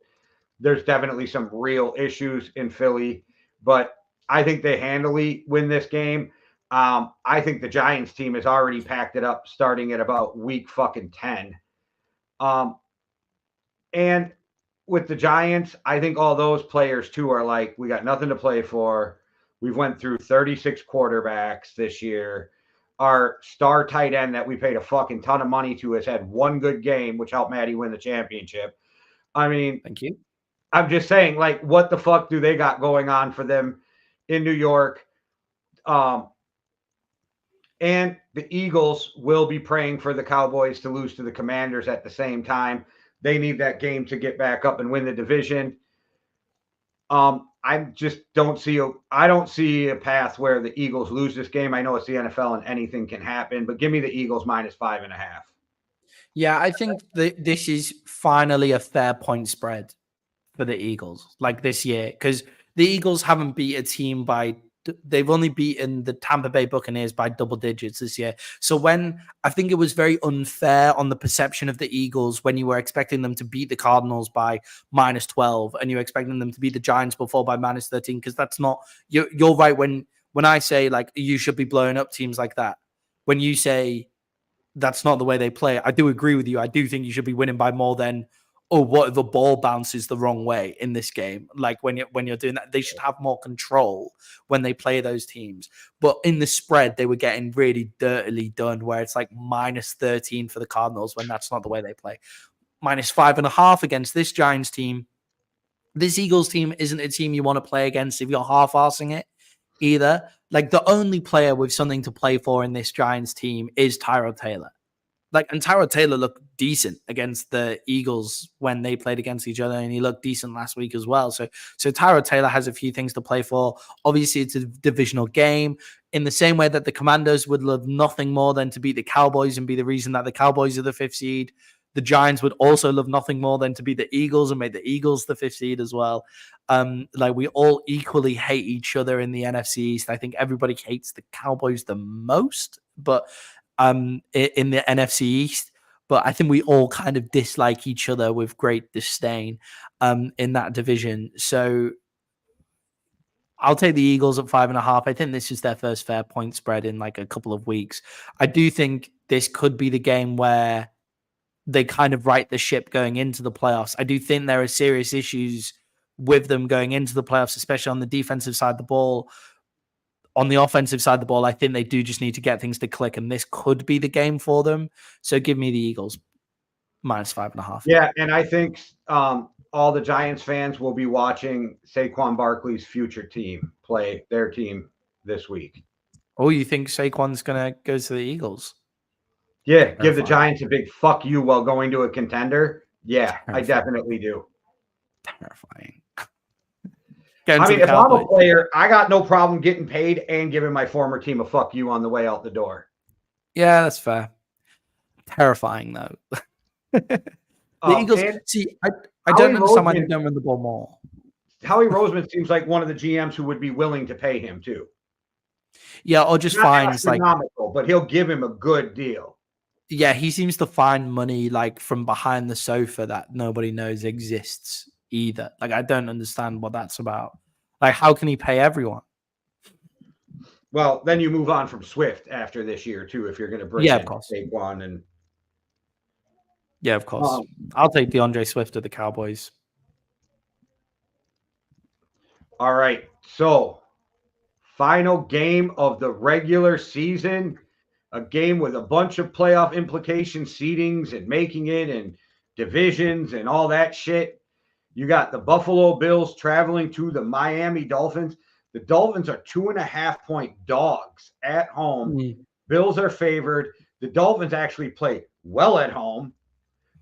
[SPEAKER 1] there's definitely some real issues in Philly. But I think they handily win this game. I think the Giants team has already packed it up starting at about week fucking 10. And with the Giants, I think all those players too are like, we got nothing to play for. We've went through 36 quarterbacks this year. Our star tight end that we paid a fucking ton of money to has had one good game, which helped Maddie win the championship. I mean,
[SPEAKER 2] thank you.
[SPEAKER 1] I'm just saying, like, what the fuck do they got going on for them in New York? And the Eagles will be praying for the Cowboys to lose to the Commanders at the same time. They need that game to get back up and win the division. I just don't see a path where the Eagles lose this game. I know it's the NFL and anything can happen, but give me the Eagles -5.5.
[SPEAKER 2] Yeah, I think this is finally a fair point spread for the Eagles, like this year, because the Eagles haven't beat a team they've only beaten the Tampa Bay Buccaneers by double digits this year. So when I think it was very unfair on the perception of the Eagles when you were expecting them to beat the Cardinals by -12 and you're expecting them to beat the Giants before by -13, because that's not, you're right. When I say like you should be blowing up teams like that, when you say that's not the way they play, I do agree with you. I do think you should be winning by more than oh, what the ball bounces the wrong way in this game. Like when you're doing that, they should have more control when they play those teams. But in the spread, they were getting really dirtily done, where it's like -13 for the Cardinals when that's not the way they play. -5.5 against this Giants team. This Eagles team isn't a team you want to play against if you're half-arsing it either. Like the only player with something to play for in this Giants team is Tyrod Taylor. And Tyrod Taylor looked decent against the Eagles when they played against each other, and he looked decent last week as well. So Tyrod Taylor has a few things to play for. Obviously, it's a divisional game. In the same way that the Commanders would love nothing more than to beat the Cowboys and be the reason that the Cowboys are the 5th seed, the Giants would also love nothing more than to beat the Eagles and make the Eagles the 5th seed as well. We all equally hate each other in the NFC East. I think everybody hates the Cowboys the most, but in the NFC East, but I think we all kind of dislike each other with great disdain in that division. So I'll take the Eagles at 5.5. I think this is their first fair point spread in like a couple of weeks. I do think this could be the game where they kind of right the ship going into the playoffs. I do think there are serious issues with them going into the playoffs, especially on the defensive side of the ball. On the offensive side of the ball, I think they do just need to get things to click, and this could be the game for them. So give me the Eagles -5.5.
[SPEAKER 1] Yeah, and I think all the Giants fans will be watching Saquon Barkley's future team play their team this week.
[SPEAKER 2] Oh, you think Saquon's going to go to the Eagles?
[SPEAKER 1] Yeah, terrifying. Give the Giants a big fuck you while going to a contender. Yeah, terrifying. I definitely do.
[SPEAKER 2] Terrifying.
[SPEAKER 1] I mean, if I'm a player, I got no problem getting paid and giving my former team a fuck you on the way out the door.
[SPEAKER 2] Yeah, that's fair. Terrifying, though. The Eagles, see, I don't understand why they don't run the ball more.
[SPEAKER 1] Howie Roseman seems like one of the GMs who would be willing to pay him, too.
[SPEAKER 2] Yeah, or just finds like...
[SPEAKER 1] But he'll give him a good deal.
[SPEAKER 2] Yeah, he seems to find money like from behind the sofa that nobody knows exists either. Like, I don't understand what that's about. Like, how can he pay everyone?
[SPEAKER 1] Well, then you move on from Swift after this year too, if you're going to bring in Saquon and.
[SPEAKER 2] Yeah, of course. I'll take DeAndre Swift of the Cowboys.
[SPEAKER 1] All right, so final game of the regular season, a game with a bunch of playoff implications, seedings, and making it, and divisions, and all that shit. You got the Buffalo Bills traveling to the Miami Dolphins. The Dolphins are 2.5-point dogs at home. Bills are favored. The Dolphins actually play well at home.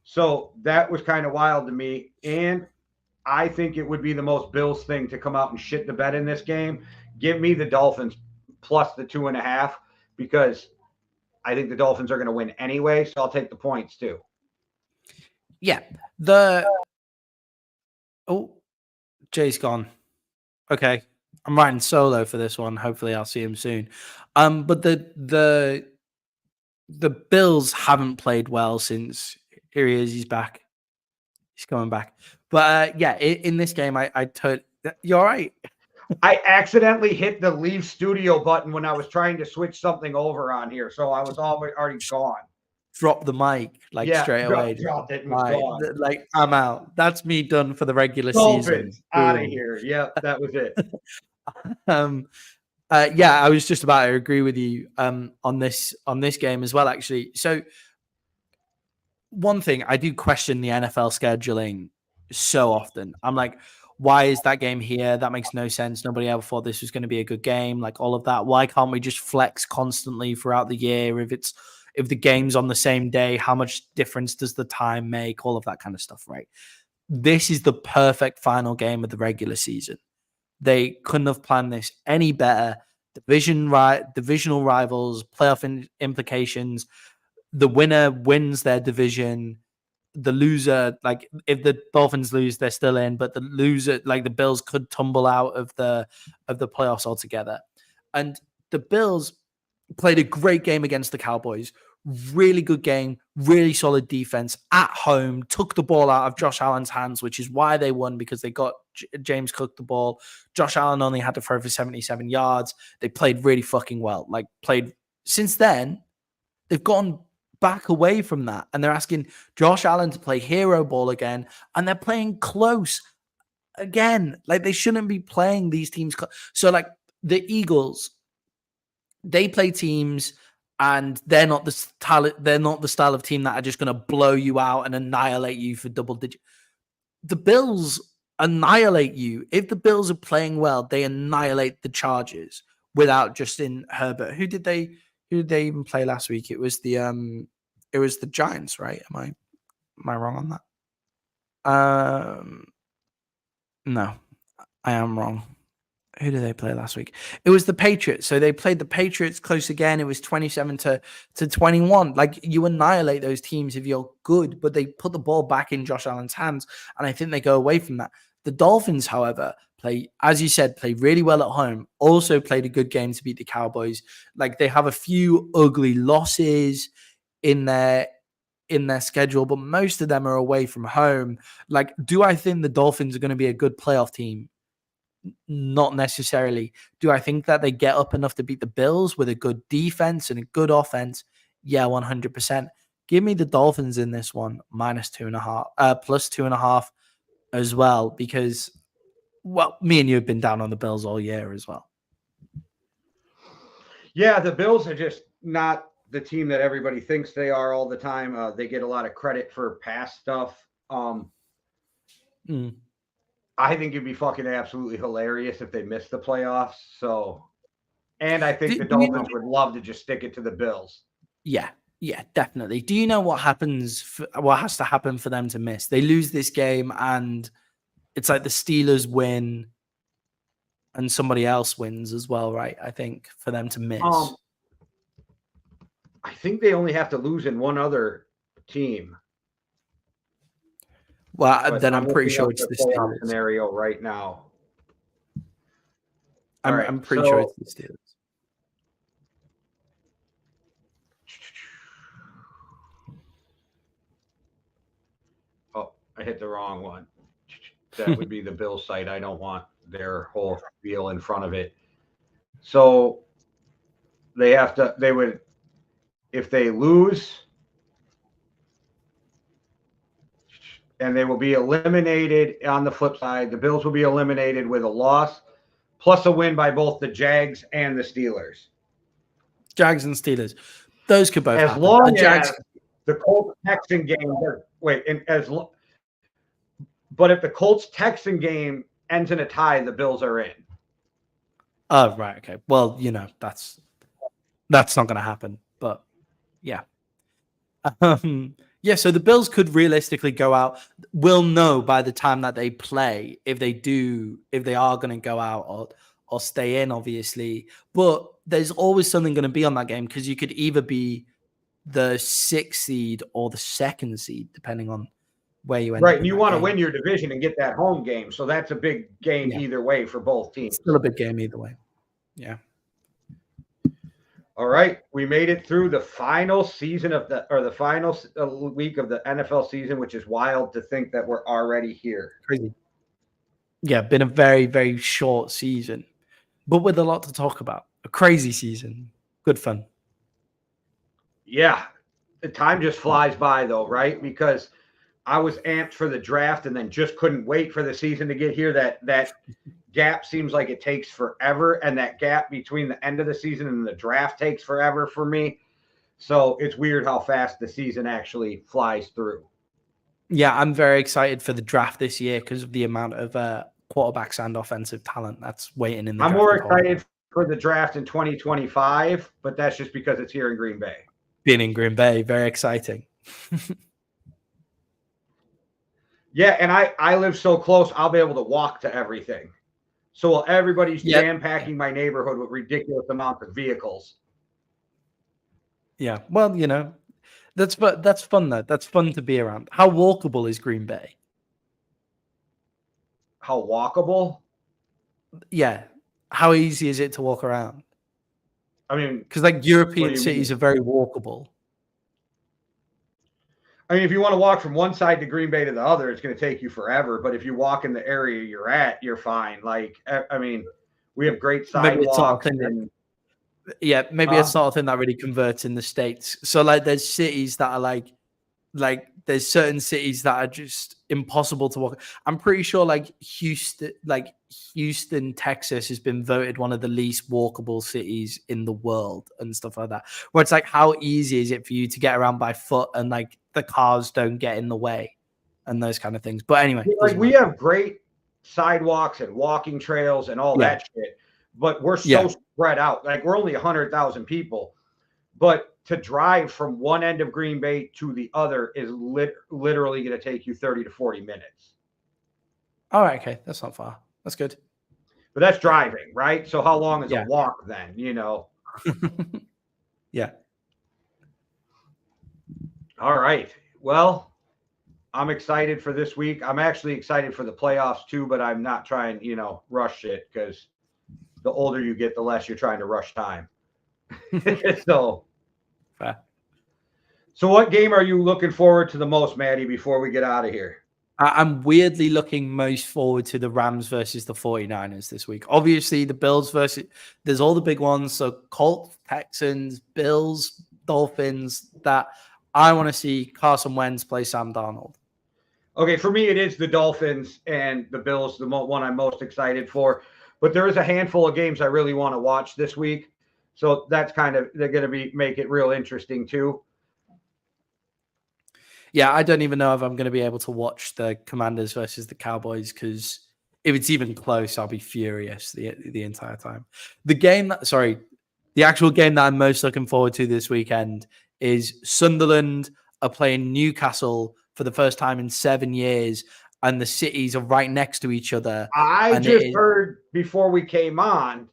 [SPEAKER 1] So that was kind of wild to me. And I think it would be the most Bills thing to come out and shit the bed in this game. Give me the Dolphins plus the 2.5 because I think the Dolphins are going to win anyway. So I'll take the points too.
[SPEAKER 2] Yeah. Oh, Jay's gone. Okay. I'm writing solo for this one. Hopefully I'll see him soon. But the Bills haven't played well since here he is. He's back. He's coming back. But yeah, in this game, you're right.
[SPEAKER 1] I accidentally hit the leave studio button when I was trying to switch something over on here. So I was already gone.
[SPEAKER 2] Drop the mic straight away.
[SPEAKER 1] Dropped it and was gone.
[SPEAKER 2] Like, I'm out. That's me done for the regular season.
[SPEAKER 1] Out of here. Yep, that was it.
[SPEAKER 2] Yeah, I was just about to agree with you on this game as well, actually. So one thing, I do question the NFL scheduling so often. I'm like, why is that game here? That makes no sense. Nobody ever thought this was going to be a good game, like all of that. Why can't we just flex constantly throughout the year? If the game's on the same day, how much difference does the time make? All of that kind of stuff, right? This is the perfect final game of the regular season. They couldn't have planned this any better. Divisional rivals, playoff implications. The winner wins their division. The loser, like if the Dolphins lose, they're still in, but the loser, like the Bills, could tumble out of the playoffs altogether. And the Bills played a great game against the Cowboys. Really good game, really solid defense at home, took the ball out of Josh Allen's hands, which is why they won, because they got James Cook the ball. Josh Allen only had to throw for 77 yards. They played really fucking well. Since then, they've gotten back away from that, and they're asking Josh Allen to play hero ball again, and they're playing close again. Like, they shouldn't be playing these teams. So, like, the Eagles, they play teams, and they're not the style. They're not the style of team that are just going to blow you out and annihilate you for double digit. The Bills annihilate you. If the Bills are playing well, they annihilate the Chargers without Justin Herbert. Who did they even play last week? It was the Giants, right? Am I wrong on that? No, I am wrong. Who did they play last week? It was the Patriots. So they played the Patriots close again. It was 27 to 21. Like, you annihilate those teams if you're good, but they put the ball back in Josh Allen's hands, and I think they go away from that. The Dolphins, however, play, as you said, play really well at home. Also played a good game to beat the Cowboys. Like, they have a few ugly losses in their schedule, but most of them are away from home. Like, do I think the Dolphins are going to be a good playoff team? Not necessarily. Do I think that they get up enough to beat the Bills with a good defense and a good offense? Yeah, 100%. Give me the Dolphins in this one, -2.5, +2.5 as well, because, well, me and you have been down on the Bills all year as well.
[SPEAKER 1] Yeah, the Bills are just not the team that everybody thinks they are all the time. They get a lot of credit for past stuff. I think it'd be fucking absolutely hilarious if they missed the playoffs. So, and I think the Dolphins would love to just stick it to the Bills.
[SPEAKER 2] Yeah, definitely. Do you know what happens? What has to happen for them to miss? They lose this game, and it's like the Steelers win, and somebody else wins as well, right? I think for them to miss.
[SPEAKER 1] I think they only have to lose in one other team.
[SPEAKER 2] Well, but then I'm pretty sure it's the Steelers
[SPEAKER 1] scenario right now.
[SPEAKER 2] I'm pretty sure it's the Steelers.
[SPEAKER 1] Oh, I hit the wrong one. That would be the Bills site. I don't want their whole deal in front of it. So they would, if they lose, and they will be eliminated on the flip side. The Bills will be eliminated with a loss plus a win by both the Jags and the Steelers.
[SPEAKER 2] Jags and Steelers. Those could both
[SPEAKER 1] as
[SPEAKER 2] happen.
[SPEAKER 1] long as the Colts-Texan game but if the Colts-Texan game ends in a tie, the Bills are in.
[SPEAKER 2] Oh, right. Okay. Well, that's not going to happen, but yeah. Yeah, so the Bills could realistically go out. We'll know by the time that they play if they are going to go out or stay in, obviously. But there's always something going to be on that game, because you could either be the 6th seed or the 2nd seed, depending on where you end up.
[SPEAKER 1] Right, and you want to win your division and get that home game. So that's a big game either way for both teams.
[SPEAKER 2] Still a big game either way. Yeah.
[SPEAKER 1] All right, we made it through the final season the final week of the NFL season, which is wild to think that we're already here.
[SPEAKER 2] Crazy. Yeah, been a very, very short season, but with a lot to talk about. A crazy season. Good fun.
[SPEAKER 1] Yeah, the time just flies by though, right? Because I was amped for the draft and then just couldn't wait for the season to get here. That gap seems like it takes forever, and that gap between the end of the season and the draft takes forever for me. So it's weird how fast the season actually flies through.
[SPEAKER 2] Yeah, I'm very excited for the draft this year because of the amount of quarterbacks and offensive talent that's waiting in the draft.
[SPEAKER 1] I'm more excited for the draft in 2025, but that's just because it's here in Green Bay.
[SPEAKER 2] Being in Green Bay, very exciting.
[SPEAKER 1] Yeah, and I live so close, I'll be able to walk to everything. So while everybody's jam-packing my neighborhood with ridiculous amounts of vehicles.
[SPEAKER 2] Yeah, well, that's fun though. That's fun to be around. How walkable is Green Bay?
[SPEAKER 1] How walkable?
[SPEAKER 2] Yeah. How easy is it to walk around?
[SPEAKER 1] I mean,
[SPEAKER 2] because like European cities are very walkable.
[SPEAKER 1] I mean, if you want to walk from one side to Green Bay to the other, it's going to take you forever. But if you walk in the area you're at, you're fine. Like, I mean, we have great sidewalks.
[SPEAKER 2] Yeah, maybe it's not a thing that really converts in the States. So like there's cities that are like there's certain cities that are just impossible to walk. I'm pretty sure like Houston, Texas has been voted one of the least walkable cities in the world and stuff like that. Where it's like, how easy is it for you to get around by foot and like the cars don't get in the way and those kind of things. But anyway,
[SPEAKER 1] like we have great sidewalks and walking trails and all that shit, but we're so spread out. Like we're only 100,000 people, but to drive from one end of Green Bay to the other is literally going to take you 30 to 40 minutes.
[SPEAKER 2] All right. Okay. That's not far. That's good.
[SPEAKER 1] But that's driving, right? So how long is a walk then, you know?
[SPEAKER 2] Yeah.
[SPEAKER 1] All right. Well, I'm excited for this week. I'm actually excited for the playoffs too, but I'm not trying, rush it because the older you get, the less you're trying to rush time. So what game are you looking forward to the most, Maddie, before we get out of here?
[SPEAKER 2] I'm weirdly looking most forward to the Rams versus the 49ers this week. Obviously, the Bills there's all the big ones. So Colts, Texans, Bills, Dolphins, that I want to see Carson Wentz play Sam Darnold.
[SPEAKER 1] Okay, for me, it is the Dolphins and the Bills, the one I'm most excited for. But there is a handful of games I really want to watch this week. So that's they're going to make it real interesting too.
[SPEAKER 2] Yeah, I don't even know if I'm going to be able to watch the Commanders versus the Cowboys because if it's even close, I'll be furious the entire time. The actual game that I'm most looking forward to this weekend is Sunderland are playing Newcastle for the first time in 7 years, and the cities are right next to each other.
[SPEAKER 1] I just heard before we came on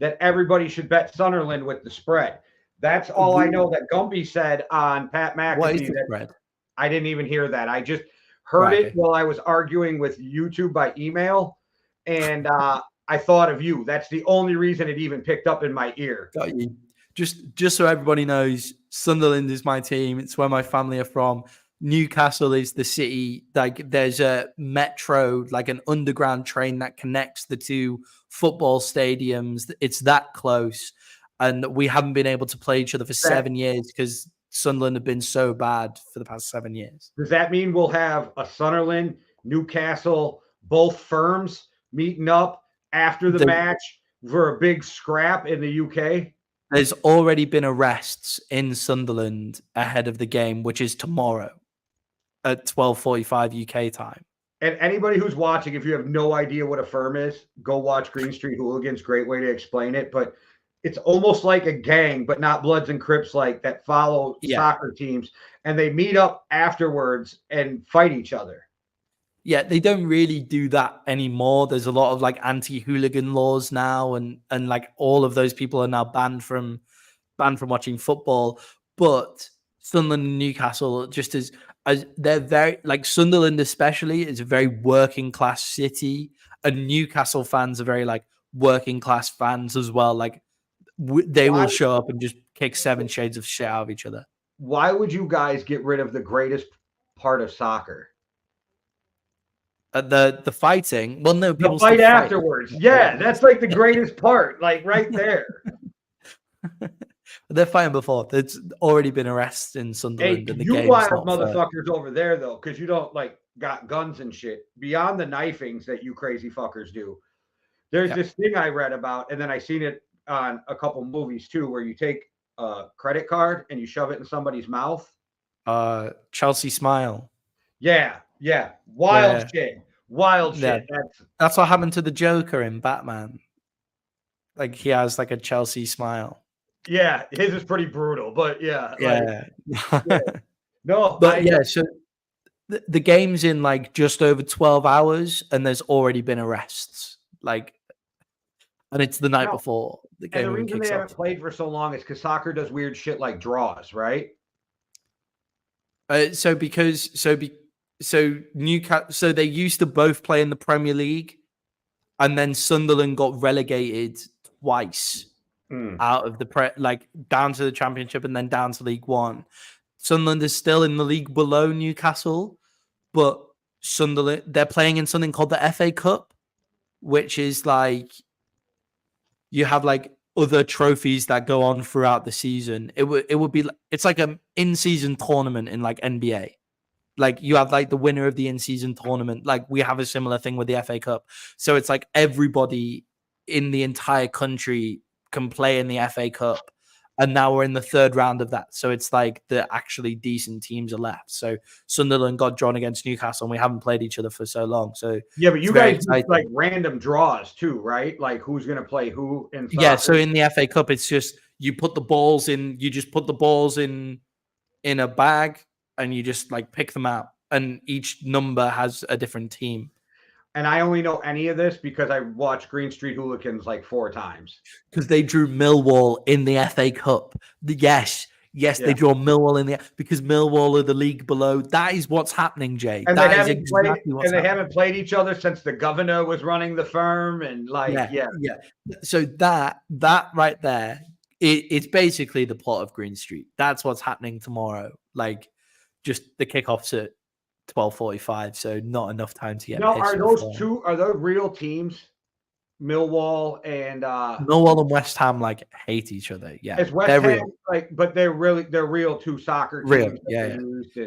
[SPEAKER 1] that everybody should bet Sunderland with the spread. That's all I know that Gumby said on Pat McAfee.
[SPEAKER 2] What is the spread?
[SPEAKER 1] I didn't even hear that. I just heard it while I was arguing with YouTube by email, and I thought of you. That's the only reason it even picked up in my ear.
[SPEAKER 2] Got you. Just so everybody knows, Sunderland is my team. It's where my family are from. Newcastle is the city. Like there's a metro, like an underground train that connects the two football stadiums. It's that close, and we haven't been able to play each other for 7 years because Sunderland have been so bad for the past 7 years.
[SPEAKER 1] Does that mean we'll have a Sunderland, Newcastle, both firms meeting up after the match for a big scrap in the UK?
[SPEAKER 2] There's already been arrests in Sunderland ahead of the game, which is tomorrow at 12:45 UK time.
[SPEAKER 1] And anybody who's watching, if you have no idea what a firm is, go watch Green Street Hooligans. Great way to explain it. But it's almost like a gang, but not Bloods and Crips like that follow soccer teams. And they meet up afterwards and fight each other.
[SPEAKER 2] Yeah, they don't really do that anymore. There's a lot of like anti-hooligan laws now, and like all of those people are now banned from watching football. But Sunderland and Newcastle, just as they're very like Sunderland especially is a very working class city, and Newcastle fans are very like working class fans as well. Like they will show up and just kick 7 shades of shit out of each other.
[SPEAKER 1] Why would you guys get rid of the greatest part of soccer?
[SPEAKER 2] The fighting. Well, no, people
[SPEAKER 1] fight afterwards. Yeah, that's like the greatest part, like right there.
[SPEAKER 2] They're fighting before. There's already been arrests in Sunderland.
[SPEAKER 1] Hey, you wild motherfuckers over there, though, because you don't like got guns and shit. Beyond the knifings that you crazy fuckers do, there's this thing I read about, and then I seen it on a couple movies too, where you take a credit card and you shove it in somebody's mouth.
[SPEAKER 2] Chelsea Smile.
[SPEAKER 1] Yeah. Wild shit. Wild shit.
[SPEAKER 2] That's what happened to the Joker in Batman. Like he has like a Chelsea smile.
[SPEAKER 1] Yeah, his is pretty brutal, but yeah.
[SPEAKER 2] No, but so the game's in like just over 12 hours and there's already been arrests. Like, and it's the night before the game.
[SPEAKER 1] And the reason they haven't played for so long is because soccer does weird shit like draws, right?
[SPEAKER 2] So Newcastle, so they used to both play in the Premier League, and then Sunderland got relegated twice out of the down to the Championship and then down to League One. Sunderland is still in the league below Newcastle, but Sunderland, they're playing in something called the FA Cup, which is like you have like other trophies that go on throughout the season, it would be, it's like an in-season tournament in like NBA. Like you have like the winner of the in-season tournament. Like we have a similar thing with the FA Cup. So it's like everybody in the entire country can play in the FA Cup. And now we're in the third round of that. So it's like the actually decent teams are left. So Sunderland got drawn against Newcastle and we haven't played each other for so long. So
[SPEAKER 1] yeah, but you guys do like random draws too, right? Like who's going to play who in soccer?
[SPEAKER 2] Yeah, so in the FA Cup, it's just you put the balls in, you just put the balls in a bag and you just like pick them out. And each number has a different team.
[SPEAKER 1] And I only know any of this because I watched Green Street Hooligans like 4 times.
[SPEAKER 2] Because they drew Millwall in the FA Cup. Yes, they draw Millwall in because Millwall are the league below. That is what's happening, Jay.
[SPEAKER 1] And
[SPEAKER 2] that
[SPEAKER 1] is exactly what's happening. They haven't played each other since the governor was running the firm. And like, yeah.
[SPEAKER 2] So that right there, it's basically the plot of Green Street. That's what's happening tomorrow. Like, just the kickoffs at 12:45, so not enough time to get.
[SPEAKER 1] No, are those real teams? Millwall and
[SPEAKER 2] West Ham like hate each other. Yeah,
[SPEAKER 1] it's West Ham, real. But they're real 2 soccer teams.
[SPEAKER 2] Real, yeah.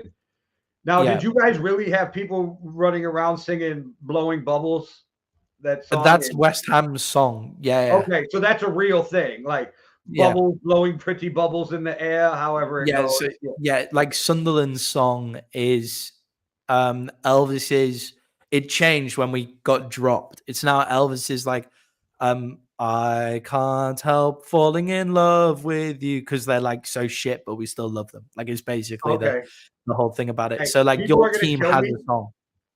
[SPEAKER 1] Now, did you guys really have people running around singing "Blowing Bubbles"? That's
[SPEAKER 2] West Ham's song. Yeah.
[SPEAKER 1] Okay, so that's a real thing. Like bubbles blowing pretty bubbles in the air. However, it goes.
[SPEAKER 2] So, like Sunderland's song is. Elvis's, it changed when we got dropped. It's now Elvis's like, I can't help falling in love with you, because they're like so shit, but we still love them. Like it's basically the whole thing about it. Hey, so like your team has a song.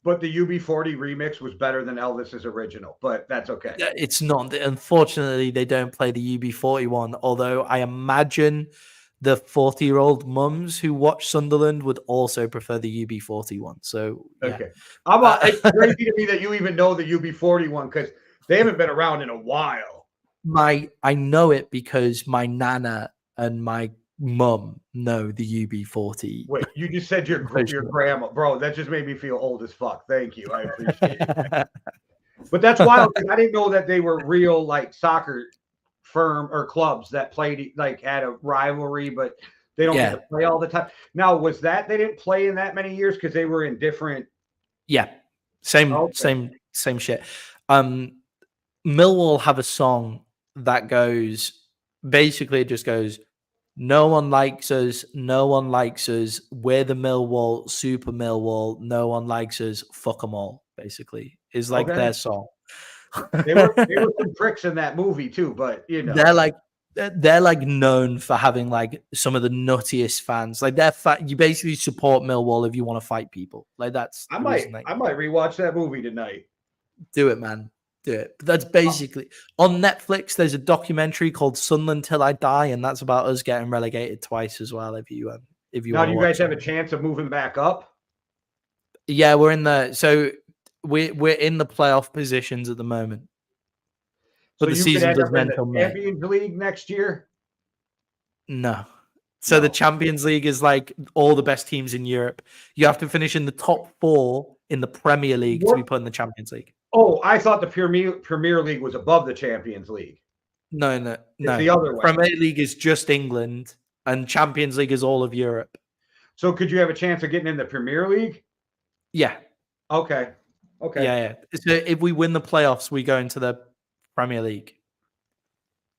[SPEAKER 1] But the UB40 remix was better than Elvis's original, but that's okay.
[SPEAKER 2] It's not. Unfortunately, they don't play the UB40 one, although I imagine the 40-year-old mums who watch Sunderland would also prefer the UB40 one. So,
[SPEAKER 1] okay. It's crazy to me that you even know the UB40 one because they haven't been around in a while.
[SPEAKER 2] I know it because my nana and my mum know the UB40.
[SPEAKER 1] Wait, you just said your grandma. Bro, that just made me feel old as fuck. Thank you. I appreciate it. But that's wild. I didn't know that they were real, like, soccer firm or clubs that played, like, had a rivalry, but they don't get to play all the time. Now, was that they didn't play in that many years because they were in different?
[SPEAKER 2] Yeah, same shit. Millwall have a song that goes, basically it just goes, no one likes us, no one likes us, we're the Millwall, super Millwall, no one likes us, fuck them all, basically, is like their song.
[SPEAKER 1] They were some pricks in that movie too, but you know,
[SPEAKER 2] they're like known for having like some of the nuttiest fans. Like you basically support Millwall if you want to fight people. Like that's
[SPEAKER 1] I might rewatch that movie tonight.
[SPEAKER 2] Do it, man. Do it. But that's basically on Netflix. There's a documentary called Sunderland Till I Die, and that's about us getting relegated twice as well. If you
[SPEAKER 1] now, do you guys have a chance of moving back up?
[SPEAKER 2] Yeah, we're in the we're in the playoff positions at the moment. But the season doesn't end until May.
[SPEAKER 1] Champions League next year?
[SPEAKER 2] No. So the Champions League is like all the best teams in Europe. You have to finish in the top 4 in the Premier League to be put in the Champions League.
[SPEAKER 1] Oh, I thought the Premier League was above the Champions League.
[SPEAKER 2] No.
[SPEAKER 1] It's the other way.
[SPEAKER 2] Premier League is just England, and Champions League is all of Europe.
[SPEAKER 1] So could you have a chance of getting in the Premier League?
[SPEAKER 2] Yeah.
[SPEAKER 1] Okay.
[SPEAKER 2] Yeah. So if we win the playoffs, we go into the Premier League.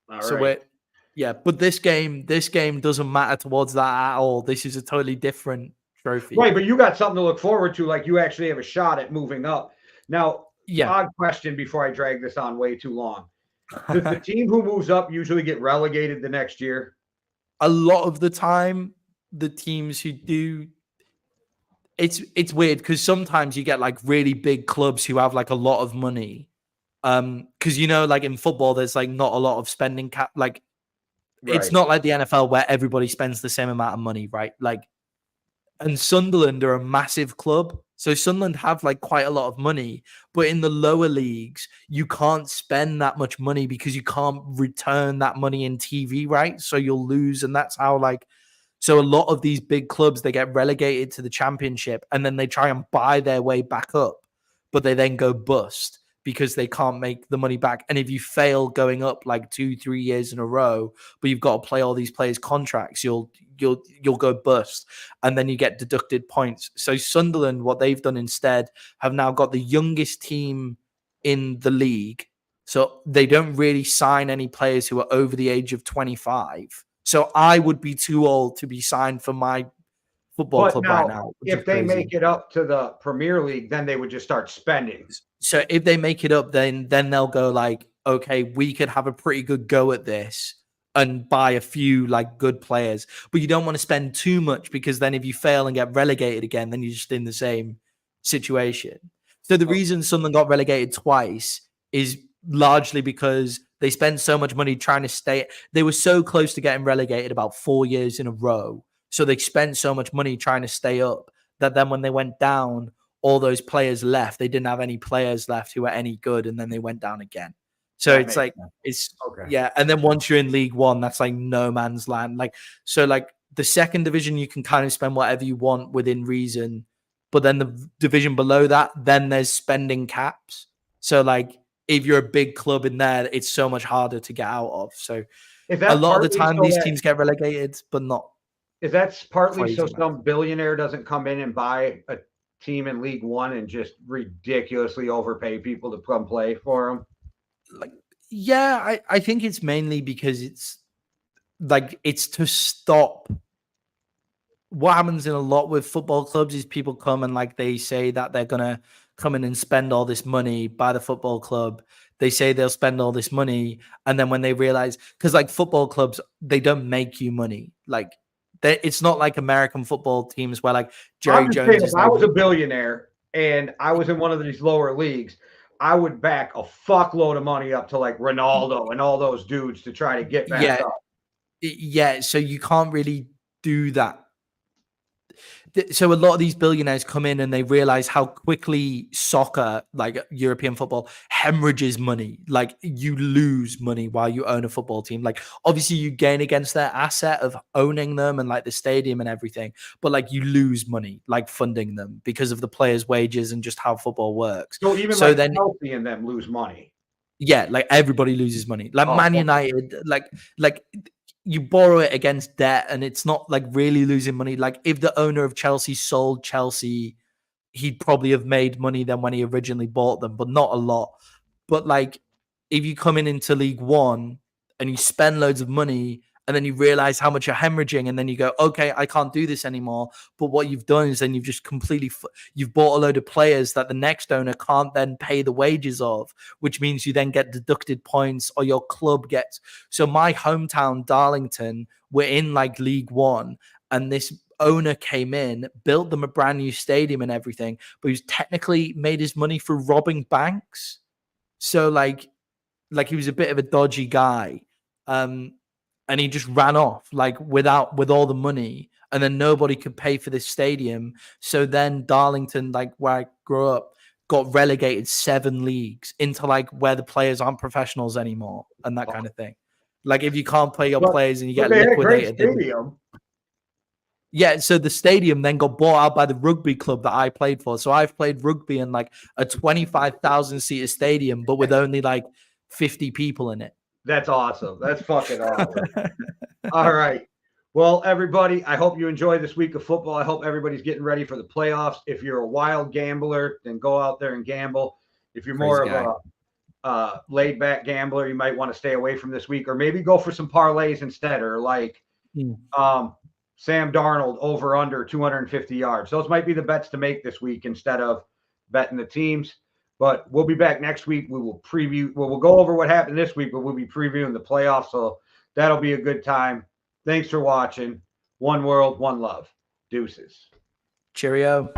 [SPEAKER 1] All right.
[SPEAKER 2] But this game doesn't matter towards that at all. This is a totally different trophy.
[SPEAKER 1] Right, but you got something to look forward to. Like you actually have a shot at moving up. Now, odd question before I drag this on way too long. Does the team who moves up usually get relegated the next year?
[SPEAKER 2] A lot of the time, the teams who do, it's weird because sometimes you get like really big clubs who have like a lot of money. Because like in football, there's like not a lot of spending cap. Like it's not like the NFL where everybody spends the same amount of money, right? Like, and Sunderland are a massive club. So Sunderland have like quite a lot of money, but in the lower leagues, you can't spend that much money because you can't return that money in TV, right? So you'll lose. And that's how so a lot of these big clubs, they get relegated to the Championship and then they try and buy their way back up, but they then go bust because they can't make the money back. And if you fail going up like 2-3 years in a row, but you've got to play all these players' contracts, you'll go bust, and then you get deducted points. So Sunderland, what they've done instead, have now got the youngest team in the league. So they don't really sign any players who are over the age of 25. So I would be too old to be signed for my football club right now.
[SPEAKER 1] If they make it up to the Premier League, then they would just start spending.
[SPEAKER 2] So if they make it up, then they'll go like, okay, we could have a pretty good go at this and buy a few like good players. But you don't want to spend too much, because then if you fail and get relegated again, then you're just in the same situation. So the reason Sunderland got relegated twice is largely because they spent so much money trying to stay. They were so close to getting relegated about 4 years in a row. So they spent so much money trying to stay up that then when they went down, all those players left. They didn't have any players left who were any good, and then they went down again. So it's like, it's okay. Yeah. And then once you're in League One, that's like no man's land. Like, so like the second division, you can kind of spend whatever you want within reason. But then the division below that, then there's spending caps. So like if you're a big club in there, it's so much harder to get out of. So a lot of the time these teams get relegated, but not.
[SPEAKER 1] Is that partly so some billionaire doesn't come in and buy a team in League One and just ridiculously overpay people to come play for them?
[SPEAKER 2] Like, yeah, I think it's mainly because it's to stop. What happens in a lot with football clubs is people come and like they say that they're gonna come in and spend all this money, buy the football club. They say they'll spend all this money, and then when they realize, because like football clubs, they don't make you money. Like it's not like American football teams where like Jerry Jones.
[SPEAKER 1] If I was a billionaire and I was in one of these lower leagues, I would back a fuckload of money up to like Ronaldo and all those dudes to try to get back up.
[SPEAKER 2] Yeah, so you can't really do that. So a lot of these billionaires come in and they realize how quickly soccer, like European football, hemorrhages money. Like you lose money while you own a football team. Like obviously you gain against their asset of owning them and like the stadium and everything, but like you lose money like funding them because of the players' wages and just how football works.
[SPEAKER 1] So even like then Chelsea and them lose money.
[SPEAKER 2] Yeah, like everybody loses money. Like Man United, like you borrow it against debt and it's not like really losing money. Like if the owner of Chelsea sold Chelsea, he'd probably have made money than when he originally bought them, but not a lot. But like if you come into League One and you spend loads of money and then you realize how much you're hemorrhaging and then you go, okay, I can't do this anymore. But what you've done is then you've just completely, you've bought a load of players that the next owner can't then pay the wages of, which means you then get deducted points or your club gets. So my hometown, Darlington, we're in like League One and this owner came in, built them a brand new stadium and everything, but he's technically made his money through robbing banks. So like he was a bit of a dodgy guy. And he just ran off like with all the money, and then nobody could pay for this stadium. So then Darlington, like where I grew up, got relegated 7 leagues into like where the players aren't professionals anymore and that kind of thing. Like if you can't play your players and you get liquidated. Yeah, so the stadium then got bought out by the rugby club that I played for. So I've played rugby in like a 25,000 seater stadium, but with only like 50 people in it.
[SPEAKER 1] That's awesome. That's fucking awesome. All right. Well, everybody, I hope you enjoy this week of football. I hope everybody's getting ready for the playoffs. If you're a wild gambler, then go out there and gamble. If you're more of a laid-back gambler, you might want to stay away from this week, or maybe go for some parlays instead, or like Sam Darnold over under 250 yards. Those might be the bets to make this week instead of betting the teams. But we'll be back next week. We will preview. Well, we'll go over what happened this week, but we'll be previewing the playoffs. So that'll be a good time. Thanks for watching. One world, one love. Deuces.
[SPEAKER 2] Cheerio.